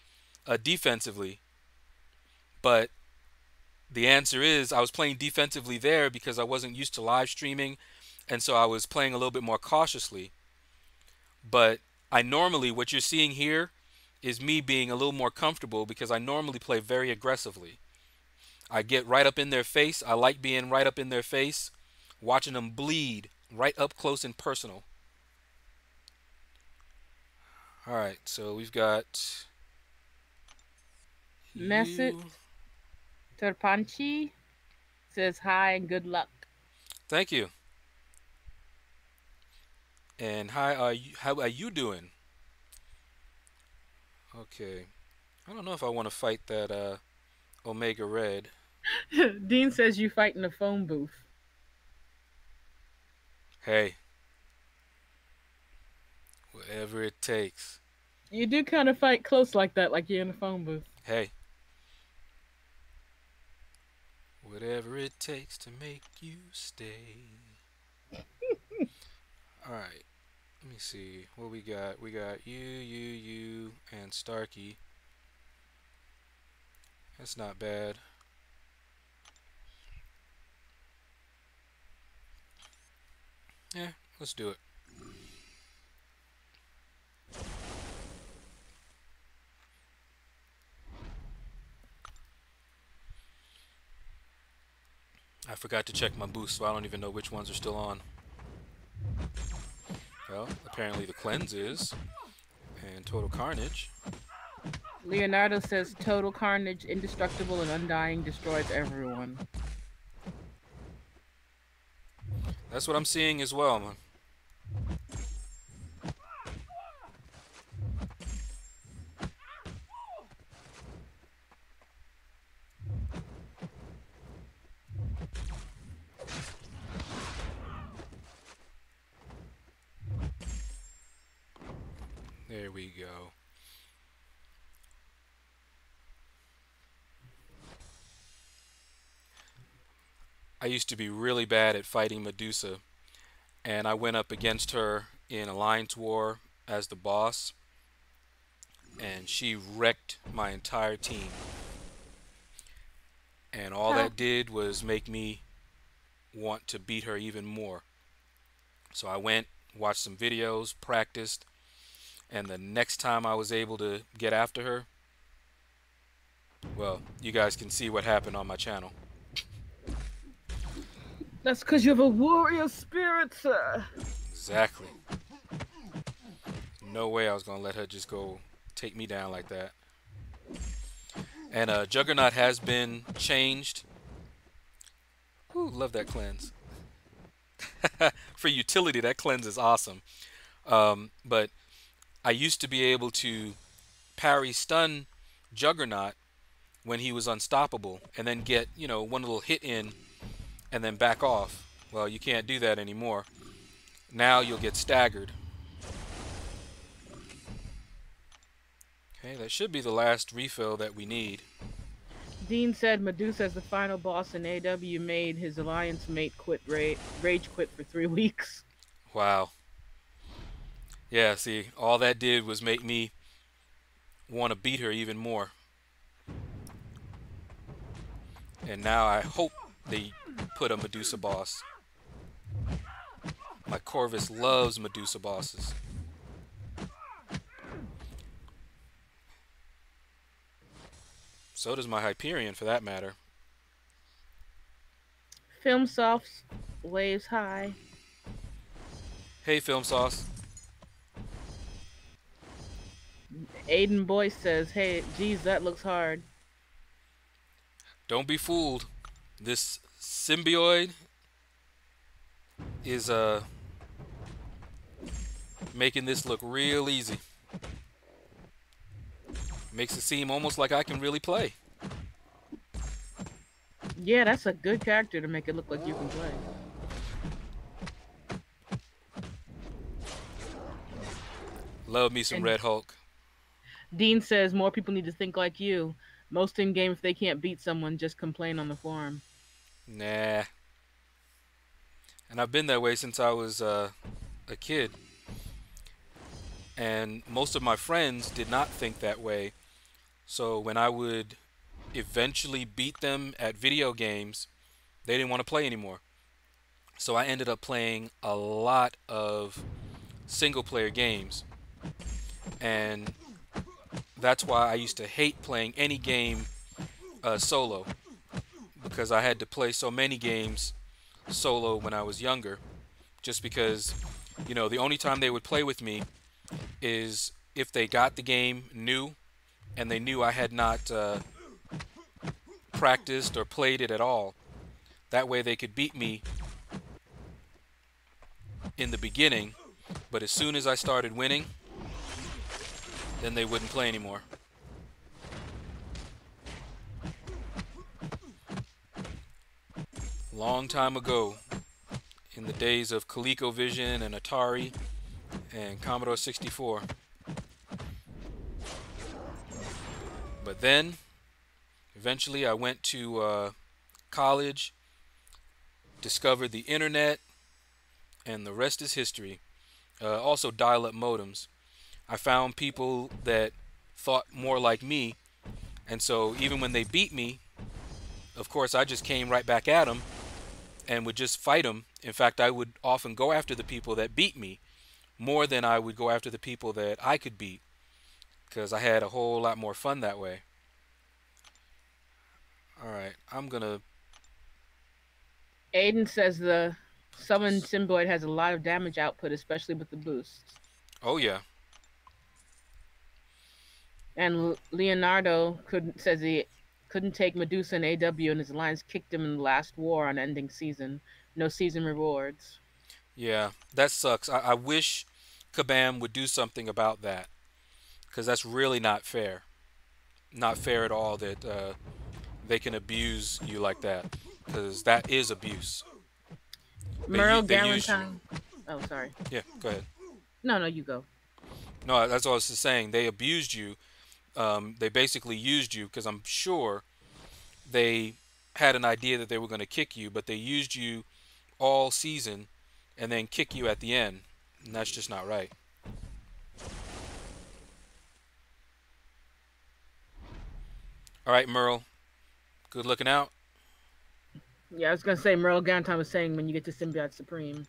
defensively, but the answer is I was playing defensively there because I wasn't used to live streaming, and so I was playing a little bit more cautiously. But I normally, what you're seeing here is me being a little more comfortable because I normally play very aggressively. I get right up in their face. I like being right up in their face, watching them bleed right up close and personal. All right, so we've got Message you. Terpanchi says hi and good luck. Thank you. And hi, how are you doing? Okay. I don't know if I want to fight that Omega Red. Dean says you fight in a phone booth. Hey, whatever it takes. You do kind of fight close like that, like you're in a phone booth. Hey, whatever it takes to make you stay. All right. Let me see what we got. We got you, and Starkey. That's not bad. Yeah, let's do it. I forgot to check my boost, so I don't even know which ones are still on. Well, apparently the cleanse is, and total carnage. Leonardo says total carnage, indestructible and undying, destroys everyone. That's what I'm seeing as well, man. There we go. I used to be really bad at fighting Medusa, and I went up against her in Alliance War as the boss, and she wrecked my entire team. And all How? that did was make me want to beat her even more. So I went, watched some videos, practiced, and the next time I was able to get after her, well, you guys can see what happened on my channel. That's because you have a warrior spirit, sir. Exactly. No way I was going to let her just go take me down like that. And Juggernaut has been changed. Ooh, love that cleanse. For utility, that cleanse is awesome. But I used to be able to parry stun Juggernaut when he was unstoppable and then get, one little hit in and then back off. Well, you can't do that anymore. Now you'll get staggered. Okay, that should be the last refill that we need. Dean said Medusa, as the final boss in AW, made his alliance mate quit rage quit for 3 weeks. Wow. Yeah, see, all that did was make me want to beat her even more. And now I hope they put a Medusa boss. My Corvus loves Medusa bosses. So does my Hyperion, for that matter. Film Softs waves high. Hey, Film Sauce. Aiden Boyce says, hey, geez, that looks hard. Don't be fooled. This Symbiote is making this look real easy. Makes it seem almost like I can really play. Yeah, that's a good character to make it look like you can play. Love me some And Red Hulk. Dean says more people need to think like you. Most in game, if they can't beat someone, just complain on the forum. Nah. And I've been that way since I was a kid. And most of my friends did not think that way. So when I would eventually beat them at video games, they didn't want to play anymore. So I ended up playing a lot of single player games. And that's why I used to hate playing any game solo, because I had to play so many games solo when I was younger, just because, the only time they would play with me is if they got the game new and they knew I had not practiced or played it at all. That way they could beat me in the beginning, but as soon as I started winning, then they wouldn't play anymore. Long time ago, in the days of ColecoVision and Atari and Commodore 64. But then, eventually, I went to college, discovered the internet, and the rest is history. Also, dial up modems. I found people that thought more like me, and so even when they beat me, of course, I just came right back at them and would just fight them. In fact, I would often go after the people that beat me more than I would go after the people that I could beat because I had a whole lot more fun that way. All right, I'm gonna. Aiden says the summoned symbiote has a lot of damage output, especially with the boosts. Oh yeah, And Leonardo says he couldn't take Medusa and AW, and his alliance kicked him in the last war on ending season. No season rewards. yeah, that sucks. I wish Kabam would do something about that because that's really not fair. Not fair at all that they can abuse you like that because that is abuse. Merle They used you. Galentine. Oh, sorry. Yeah, go ahead. No, no, you go. No, that's all I was just saying. They abused you. They basically used you because I'm sure they had an idea that they were going to kick you, but they used you all season and then kick you at the end. And that's just not right. All right, Merle. Good looking out. Yeah, I was gonna say Merle Galentine was saying when you get to Symbiote Supreme.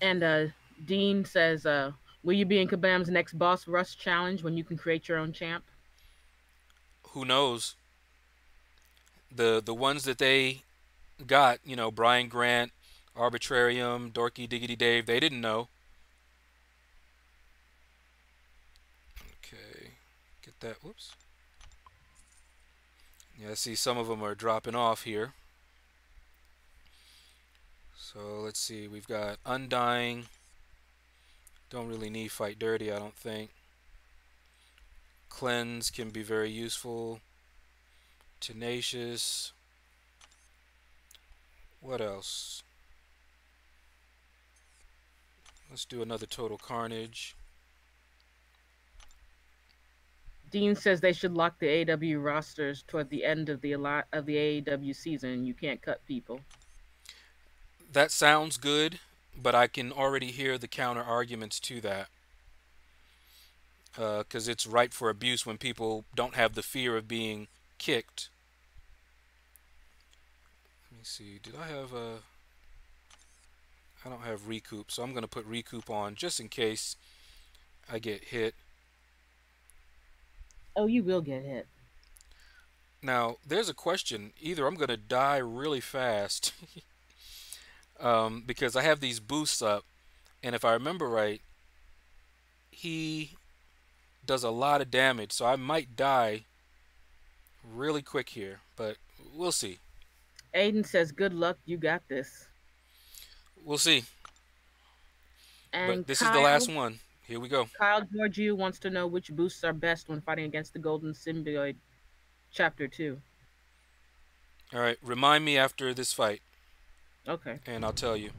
And Dean says, will you be in Kabam's next boss rush challenge when you can create your own champ? Who knows? The ones that they got, Brian Grant, Arbitrarium, Dorky Diggity Dave, they didn't know. Okay, get that. Whoops. Yeah, I see some of them are dropping off here. So let's see. We've got Undying. Don't really need Fight Dirty, I don't think. Cleanse can be very useful. Tenacious. What else? Let's do another Total Carnage. Dean says they should lock the AW rosters toward the end of the AEW season. You can't cut people. That sounds good, but I can already hear the counter arguments to that. Because it's ripe for abuse when people don't have the fear of being kicked. Let me see. Did I have a... I don't have recoup, so I'm going to put recoup on just in case I get hit. Oh, you will get hit. Now, there's a question. Either I'm going to die really fast because I have these boosts up, and if I remember right, he does a lot of damage, so I might die really quick here, but we'll see. Aiden says, good luck, you got this. We'll see. But And this is the last one. Here we go. Kyle Georgiou wants to know which boosts are best when fighting against the Golden Symbiote, Chapter 2. All right, remind me after this fight, Okay. and I'll tell you.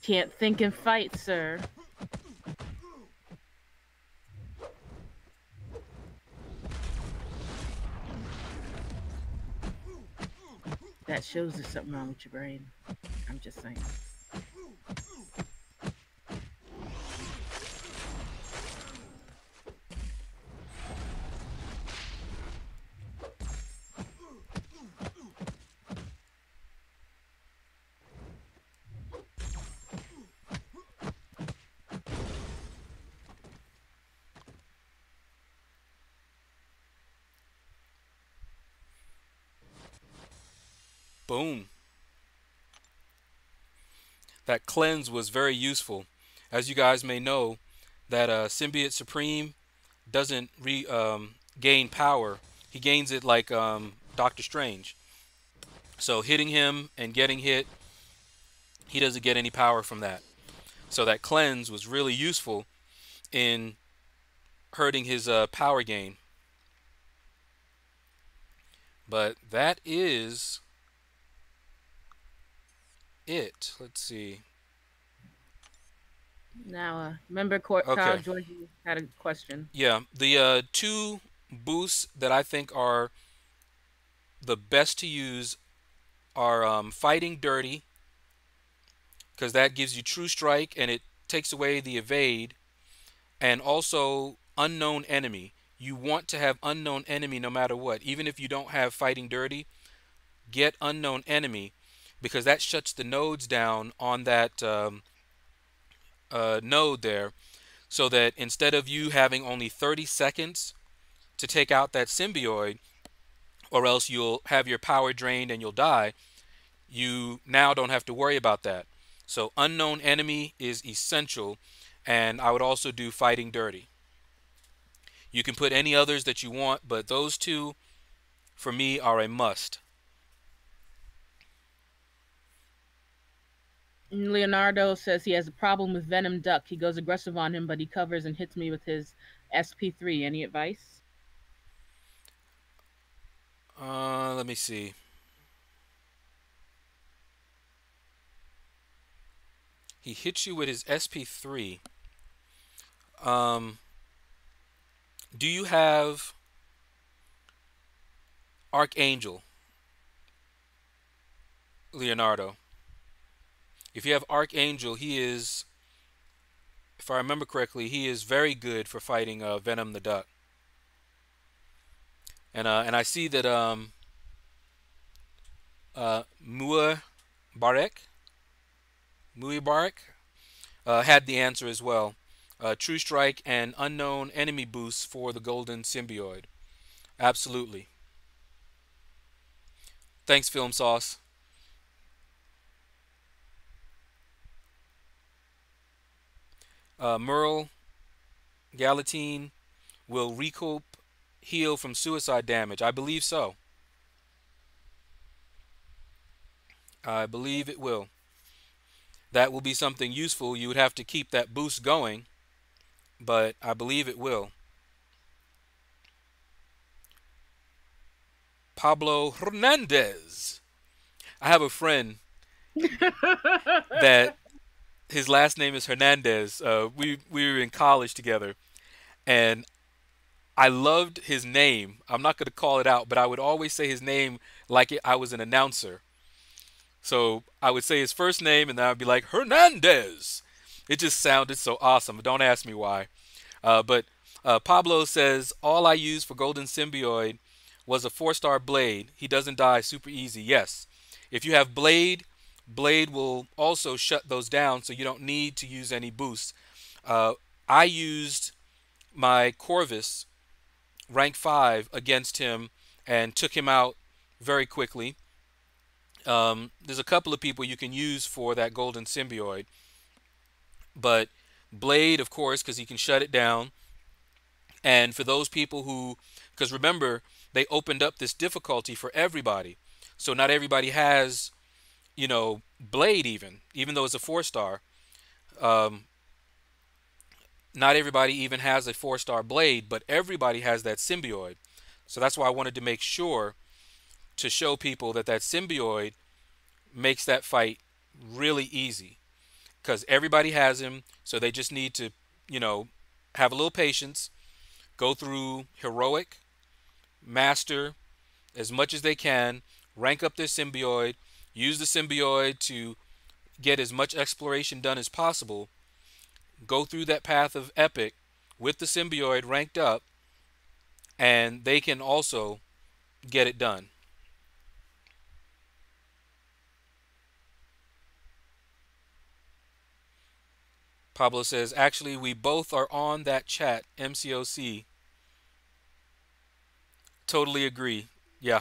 Can't think and fight, sir. That shows there's something wrong with your brain. I'm just saying. Boom. That cleanse was very useful. As you guys may know, that Symbiote Supreme doesn't gain power. He gains it like Doctor Strange. So hitting him and getting hit, he doesn't get any power from that. So that cleanse was really useful in hurting his power gain. But that is it. Let's see. Now, remember, Kyle Okay. George had a question. Yeah. The two boosts that I think are the best to use are Fighting Dirty, because that gives you True Strike and it takes away the evade, and also Unknown Enemy. You want to have Unknown Enemy no matter what. Even if you don't have Fighting Dirty, get Unknown Enemy, because that shuts the nodes down on that node there, so that instead of you having only 30 seconds to take out that symbiote, or else you'll have your power drained and you'll die, you now don't have to worry about that. So Unknown Enemy is essential, and I would also do Fighting Dirty. You can put any others that you want, but those two for me are a must. Leonardo says he has a problem with Venom Duck. He goes aggressive on him, but he covers and hits me with his SP3. Any advice? Let me see. He hits you with his SP3. Um, do you have Archangel, Leonardo? If you have Archangel, he is, if I remember correctly, he is very good for fighting Venom the Duck. And I see that Mua Barek, Muibarek, had the answer as well. True Strike and Unknown Enemy boosts for the Golden Symbiote. Absolutely. Thanks, Film Sauce. Merle Galatine will recoup heal from suicide damage. I believe so. I believe it will. That will be something useful. You would have to keep that boost going, but I believe it will. Pablo Hernandez. I have a friend that his last name is Hernandez. We were in college together, and I loved his name. I'm not going to call it out, but I would always say his name like I was an announcer. So I would say his first name, and then I'd be like Hernandez. It just sounded so awesome. Don't ask me why. But Pablo says all I used for Golden Symbiote was a 4-star Blade. He doesn't die super easy. Yes, if you have Blade, Blade will also shut those down, so you don't need to use any boosts. Uh, I used my Corvus rank 5 against him and took him out very quickly. There's a couple of people you can use for that Golden Symbiote, but Blade, of course, because he can shut it down. And for those people who, because remember, they opened up this difficulty for everybody. So not everybody has, Blade even though it's a 4-star. Um, Not everybody even has a 4-star Blade, but everybody has that symbiote. So that's why I wanted to make sure to show people that that symbiote makes that fight really easy. Because everybody has him, so they just need to, you know, have a little patience, go through heroic, master as much as they can, rank up their symbiote, use the symbiote to get as much exploration done as possible, go through that path of epic with the symbiote ranked up, and they can also get it done. Pablo says, actually, we both are on that chat, MCOC. Totally agree. Yeah.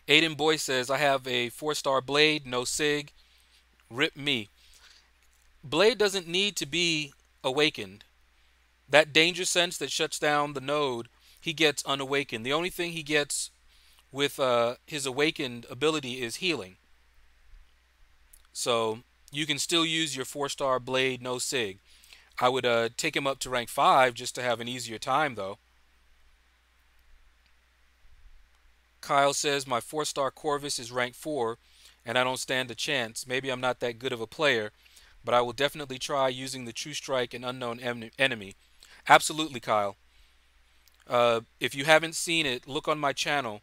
Aiden Boy says, I have a 4-star Blade, no SIG. Rip me. Blade doesn't need to be awakened. That danger sense that shuts down the node, he gets unawakened. The only thing he gets with his awakened ability is healing. So you can still use your 4-star blade, no sig. I would take him up to rank 5 just to have an easier time, though. Kyle says my 4-star Corvus is rank 4, and I don't stand a chance. Maybe I'm not that good of a player, but I will definitely try using the True Strike and Unknown Enemy. Absolutely, Kyle. If you haven't seen it, look on my channel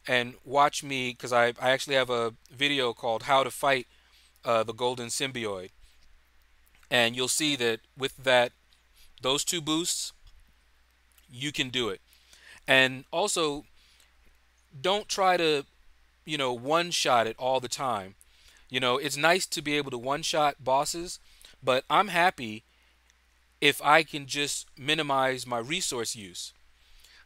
and watch me, because I actually have a video called How to Fight the Golden Symbiote. And you'll see that with those two boosts, you can do it. And also, don't try to, one shot it all the time. It's nice to be able to one shot bosses, but I'm happy if I can just minimize my resource use.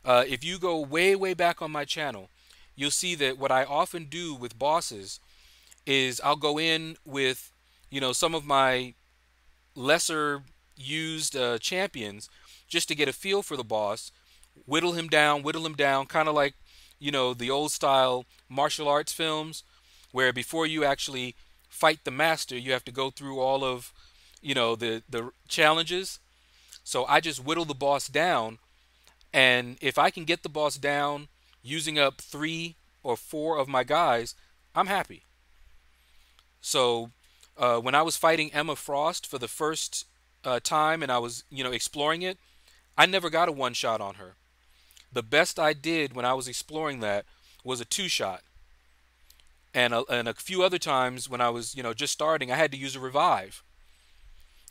If you go way, way back on my channel, you'll see that what I often do with bosses is I'll go in with, some of my lesser used champions just to get a feel for the boss, whittle him down, kind of like, the old style martial arts films where before you actually fight the master, you have to go through all of, the challenges. So I just whittle the boss down, and if I can get the boss down using up 3 or 4 of my guys, I'm happy. So when I was fighting Emma Frost for the first time and I was, exploring it, I never got a one shot on her. The best I did when I was exploring that was a 2 shot. And a few other times when I was, just starting, I had to use a revive.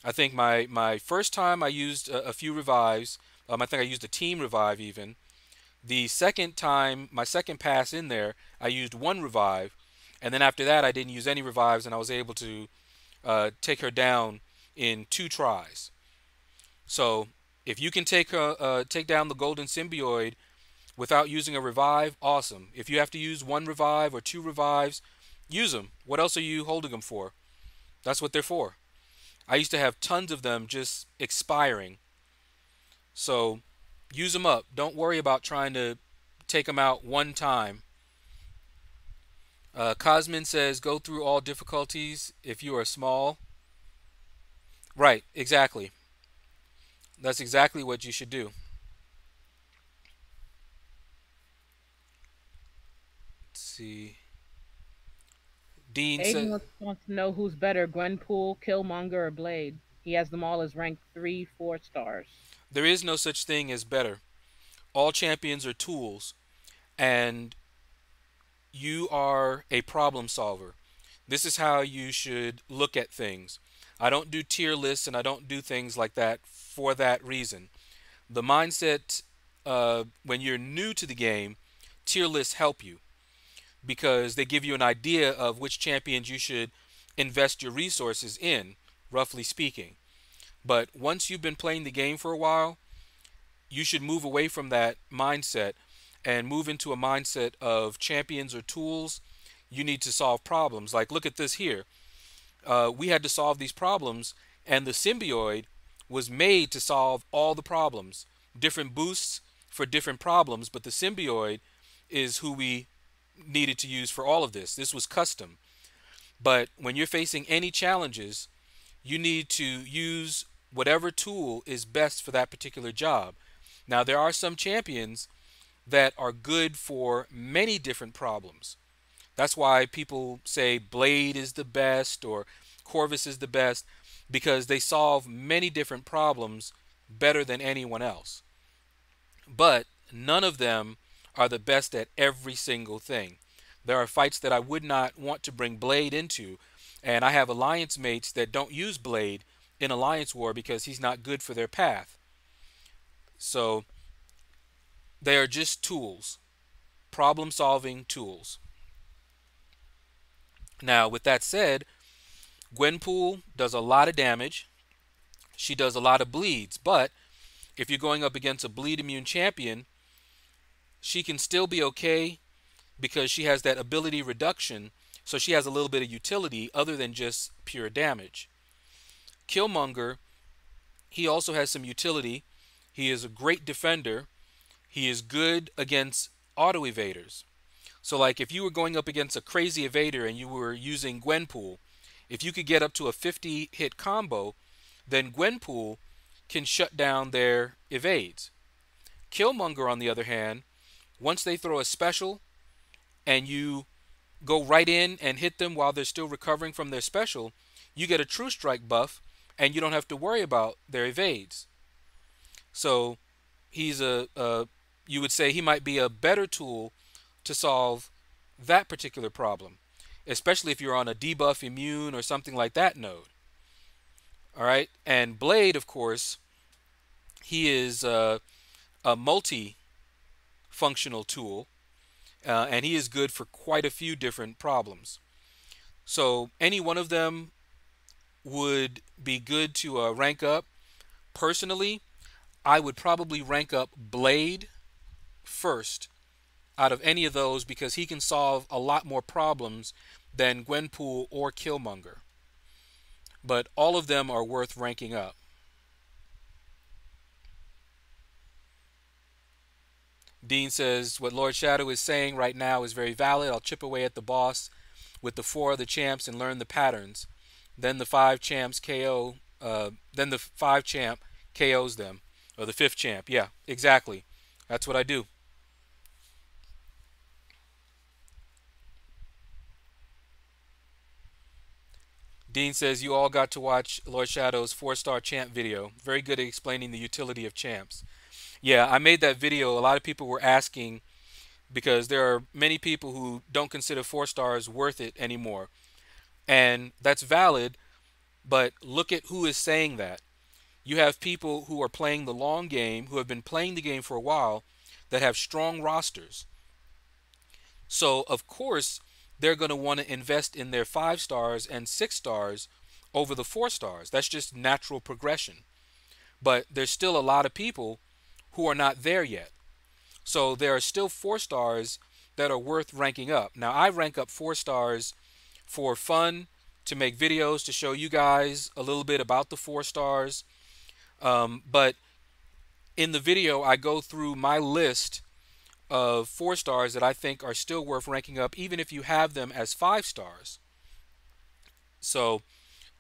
I think my first time I used a few revives. I think I used a team revive even. The second time, my second pass in there, I used 1 revive. And then after that, I didn't use any revives, and I was able to take her down in 2 tries. So if you can take down the golden symbiote without using a revive, awesome. If you have to use 1 revive or 2 revives, use them. What else are you holding them for? That's what they're for. I used to have tons of them just expiring. So use them up. Don't worry about trying to take them out one time. Cosmin says go through all difficulties if you are small. Right, exactly. That's exactly what you should do. Let's see. Dean Aiden said wants to know who's better, Gwenpool, Killmonger, or Blade. He has them all as rank 3, 4 stars. there is no such thing as better. All champions are tools, and you are a problem solver. This is how you should look at things. I don't do tier lists and I don't do things like that for that reason. The mindset when you're new to the game, tier lists help you because they give you an idea of which champions you should invest your resources in, roughly speaking. But once you've been playing the game for a while, you should move away from that mindset and move into a mindset of champions or tools. You need to solve problems. Like, look at this here. We had to solve these problems, and the symbiote was made to solve all the problems. Different boosts for different problems, but the symbiote is who we needed to use for all of this. This was custom. But when you're facing any challenges, you need to use whatever tool is best for that particular job. Now, there are some champions that are good for many different problems. That's why people say Blade is the best or Corvus is the best, because they solve many different problems better than anyone else. But none of them are the best at every single thing. There are fights that I would not want to bring Blade into, and I have alliance mates that don't use Blade in Alliance War because he's not good for their path. So they are just tools, problem solving tools. Now, with that said, Gwenpool does a lot of damage. She does a lot of bleeds, but if you're going up against a bleed immune champion, she can still be okay because she has that ability reduction, so she has a little bit of utility other than just pure damage. Killmonger, He also has some utility. He is a great defender. He is good against auto evaders. So, like, if you were going up against a crazy evader and you were using Gwenpool, if you could get up to a 50 hit combo, then Gwenpool can shut down their evades. Killmonger, on the other hand, once they throw a special and you go right in and hit them while they're still recovering from their special, you get a True Strike buff and you don't have to worry about their evades. So he's you would say he might be a better tool to solve that particular problem, especially if you're on a debuff immune or something like that node. All right, and Blade, of course, he is a multi-functional tool, and he is good for quite a few different problems. So any one of them would be good to rank up. Personally, I would probably rank up Blade first out of any of those because he can solve a lot more problems than Gwenpool or Killmonger. But all of them are worth ranking up. Dean says, what Lord Shadow is saying right now is very valid. I'll chip away at the boss with the 4 of the champs and learn the patterns. Then the 5 champs KO. Then the 5 champ KOs them, or the 5th champ. Yeah, exactly. That's what I do. Dean says you all got to watch Lord Shadow's 4-star champ video. Very good at explaining the utility of champs. Yeah, I made that video. A lot of people were asking because there are many people who don't consider 4 stars worth it anymore. And that's valid, but look at who is saying that. You have people who are playing the long game, who have been playing the game for a while, that have strong rosters. So, of course, they're going to want to invest in their 5 stars and 6 stars over the 4 stars. That's just natural progression. But there's still a lot of people who are not there yet. So there are still 4 stars that are worth ranking up. Now, I rank up 4 stars for fun, to make videos to show you guys a little bit about the 4 stars. But in the video, I go through my list of 4 stars that I think are still worth ranking up, even if you have them as 5 stars. So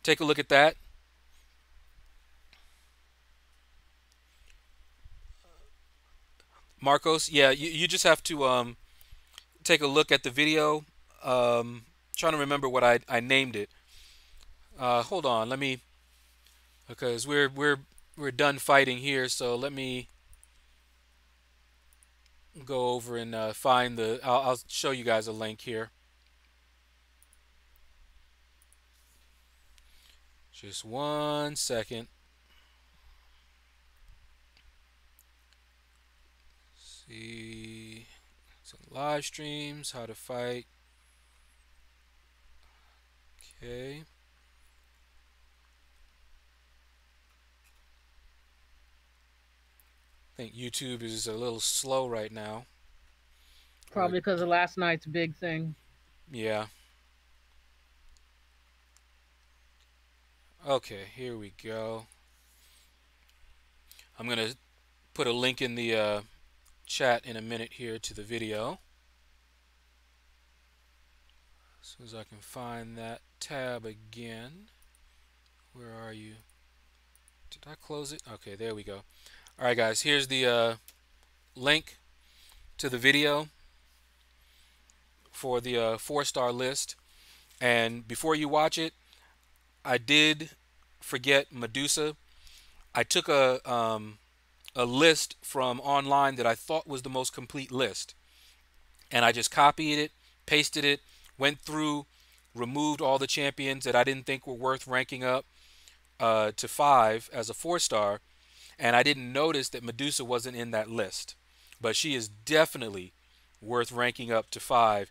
take a look at that. Marcos, yeah, you just have to take a look at the video. Trying to remember what I named it. Hold on, let me, because we're done fighting here. So let me go over and find the. I'll show you guys a link here. Just 1 second. See some live streams, how to fight. Okay. I think YouTube is a little slow right now. Or Probably because of last night's big thing. yeah. Okay, here we go. I'm gonna put a link in the chat in a minute here to the video. As soon as I can find that tab again. Where are you? Did I close it? Okay, there we go. Alright guys, here's the link to the video for the 4-star list. And before you watch it, I did forget Medusa. I took a list from online that I thought was the most complete list. And I just copied it, pasted it, went through, removed all the champions that I didn't think were worth ranking up to 5 as a 4-star. And I didn't notice that Medusa wasn't in that list. But she is definitely worth ranking up to 5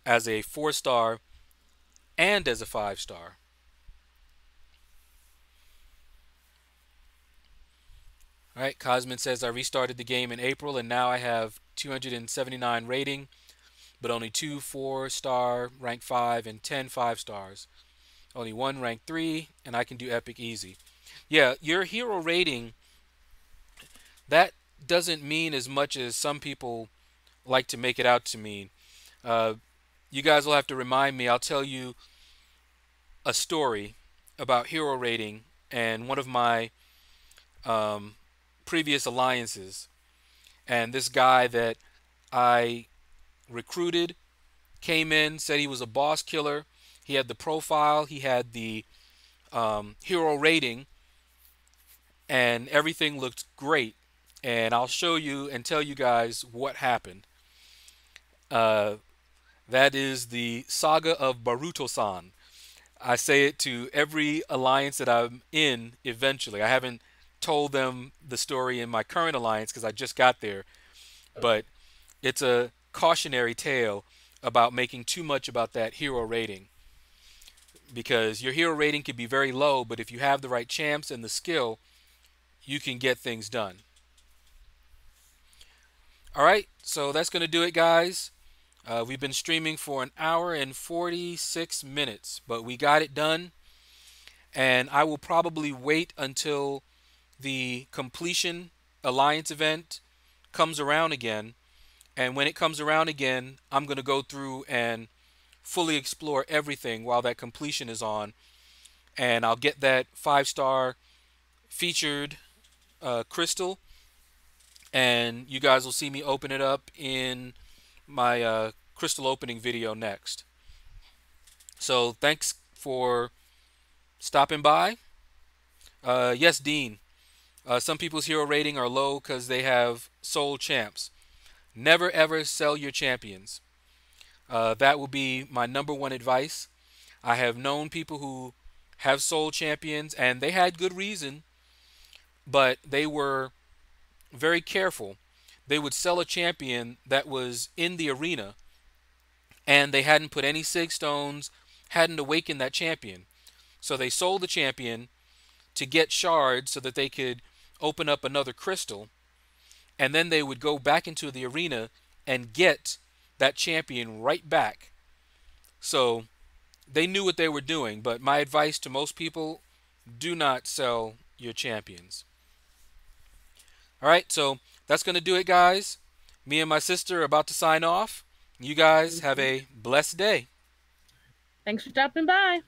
as a 4-star and as a 5-star. Alright, Cosmin says I restarted the game in April and now I have 279 rating, but only 2 4-star, rank 5, and 10 5-stars. Only 1 rank 3, and I can do epic easy. Yeah, your hero rating, that doesn't mean as much as some people like to make it out to mean. Uh, you guys will have to remind me. I'll tell you a story about hero rating and one of my um, previous alliances. And this guy that I recruited came in, said he was a boss killer. He had the profile, he had the hero rating, and everything looked great. And I'll show you and tell you guys what happened. Uh, that is the saga of Baruto-san. I say it to every alliance that I'm in eventually. I haven't told them the story in my current alliance because I just got there, but it's a cautionary tale about making too much about that hero rating, because your hero rating can be very low, but if you have the right champs and the skill, you can get things done. All right, so that's going to do it, guys. We've been streaming for an hour and 46 minutes, but we got it done. And I will probably wait until the completion alliance event comes around again. And when it comes around again, I'm going to go through and fully explore everything while that completion is on. And I'll get that 5-star featured crystal. And you guys will see me open it up in my crystal opening video next. So thanks for stopping by. Yes, Dean. Some people's hero rating are low because they have soul champs. Never ever sell your champions. That will be my number one advice. I have known people who have soul champions and they had good reason, but they were very careful. They would sell a champion that was in the arena and they hadn't put any sig stones, hadn't awakened that champion. So they sold the champion to get shards so that they could open up another crystal, and then they would go back into the arena and get that champion right back. So they knew what they were doing, but my advice to most people, do not sell your champions. All right, so that's going to do it, guys. Me and my sister are about to sign off. You guys have Mhm. a blessed day. Thanks for stopping by.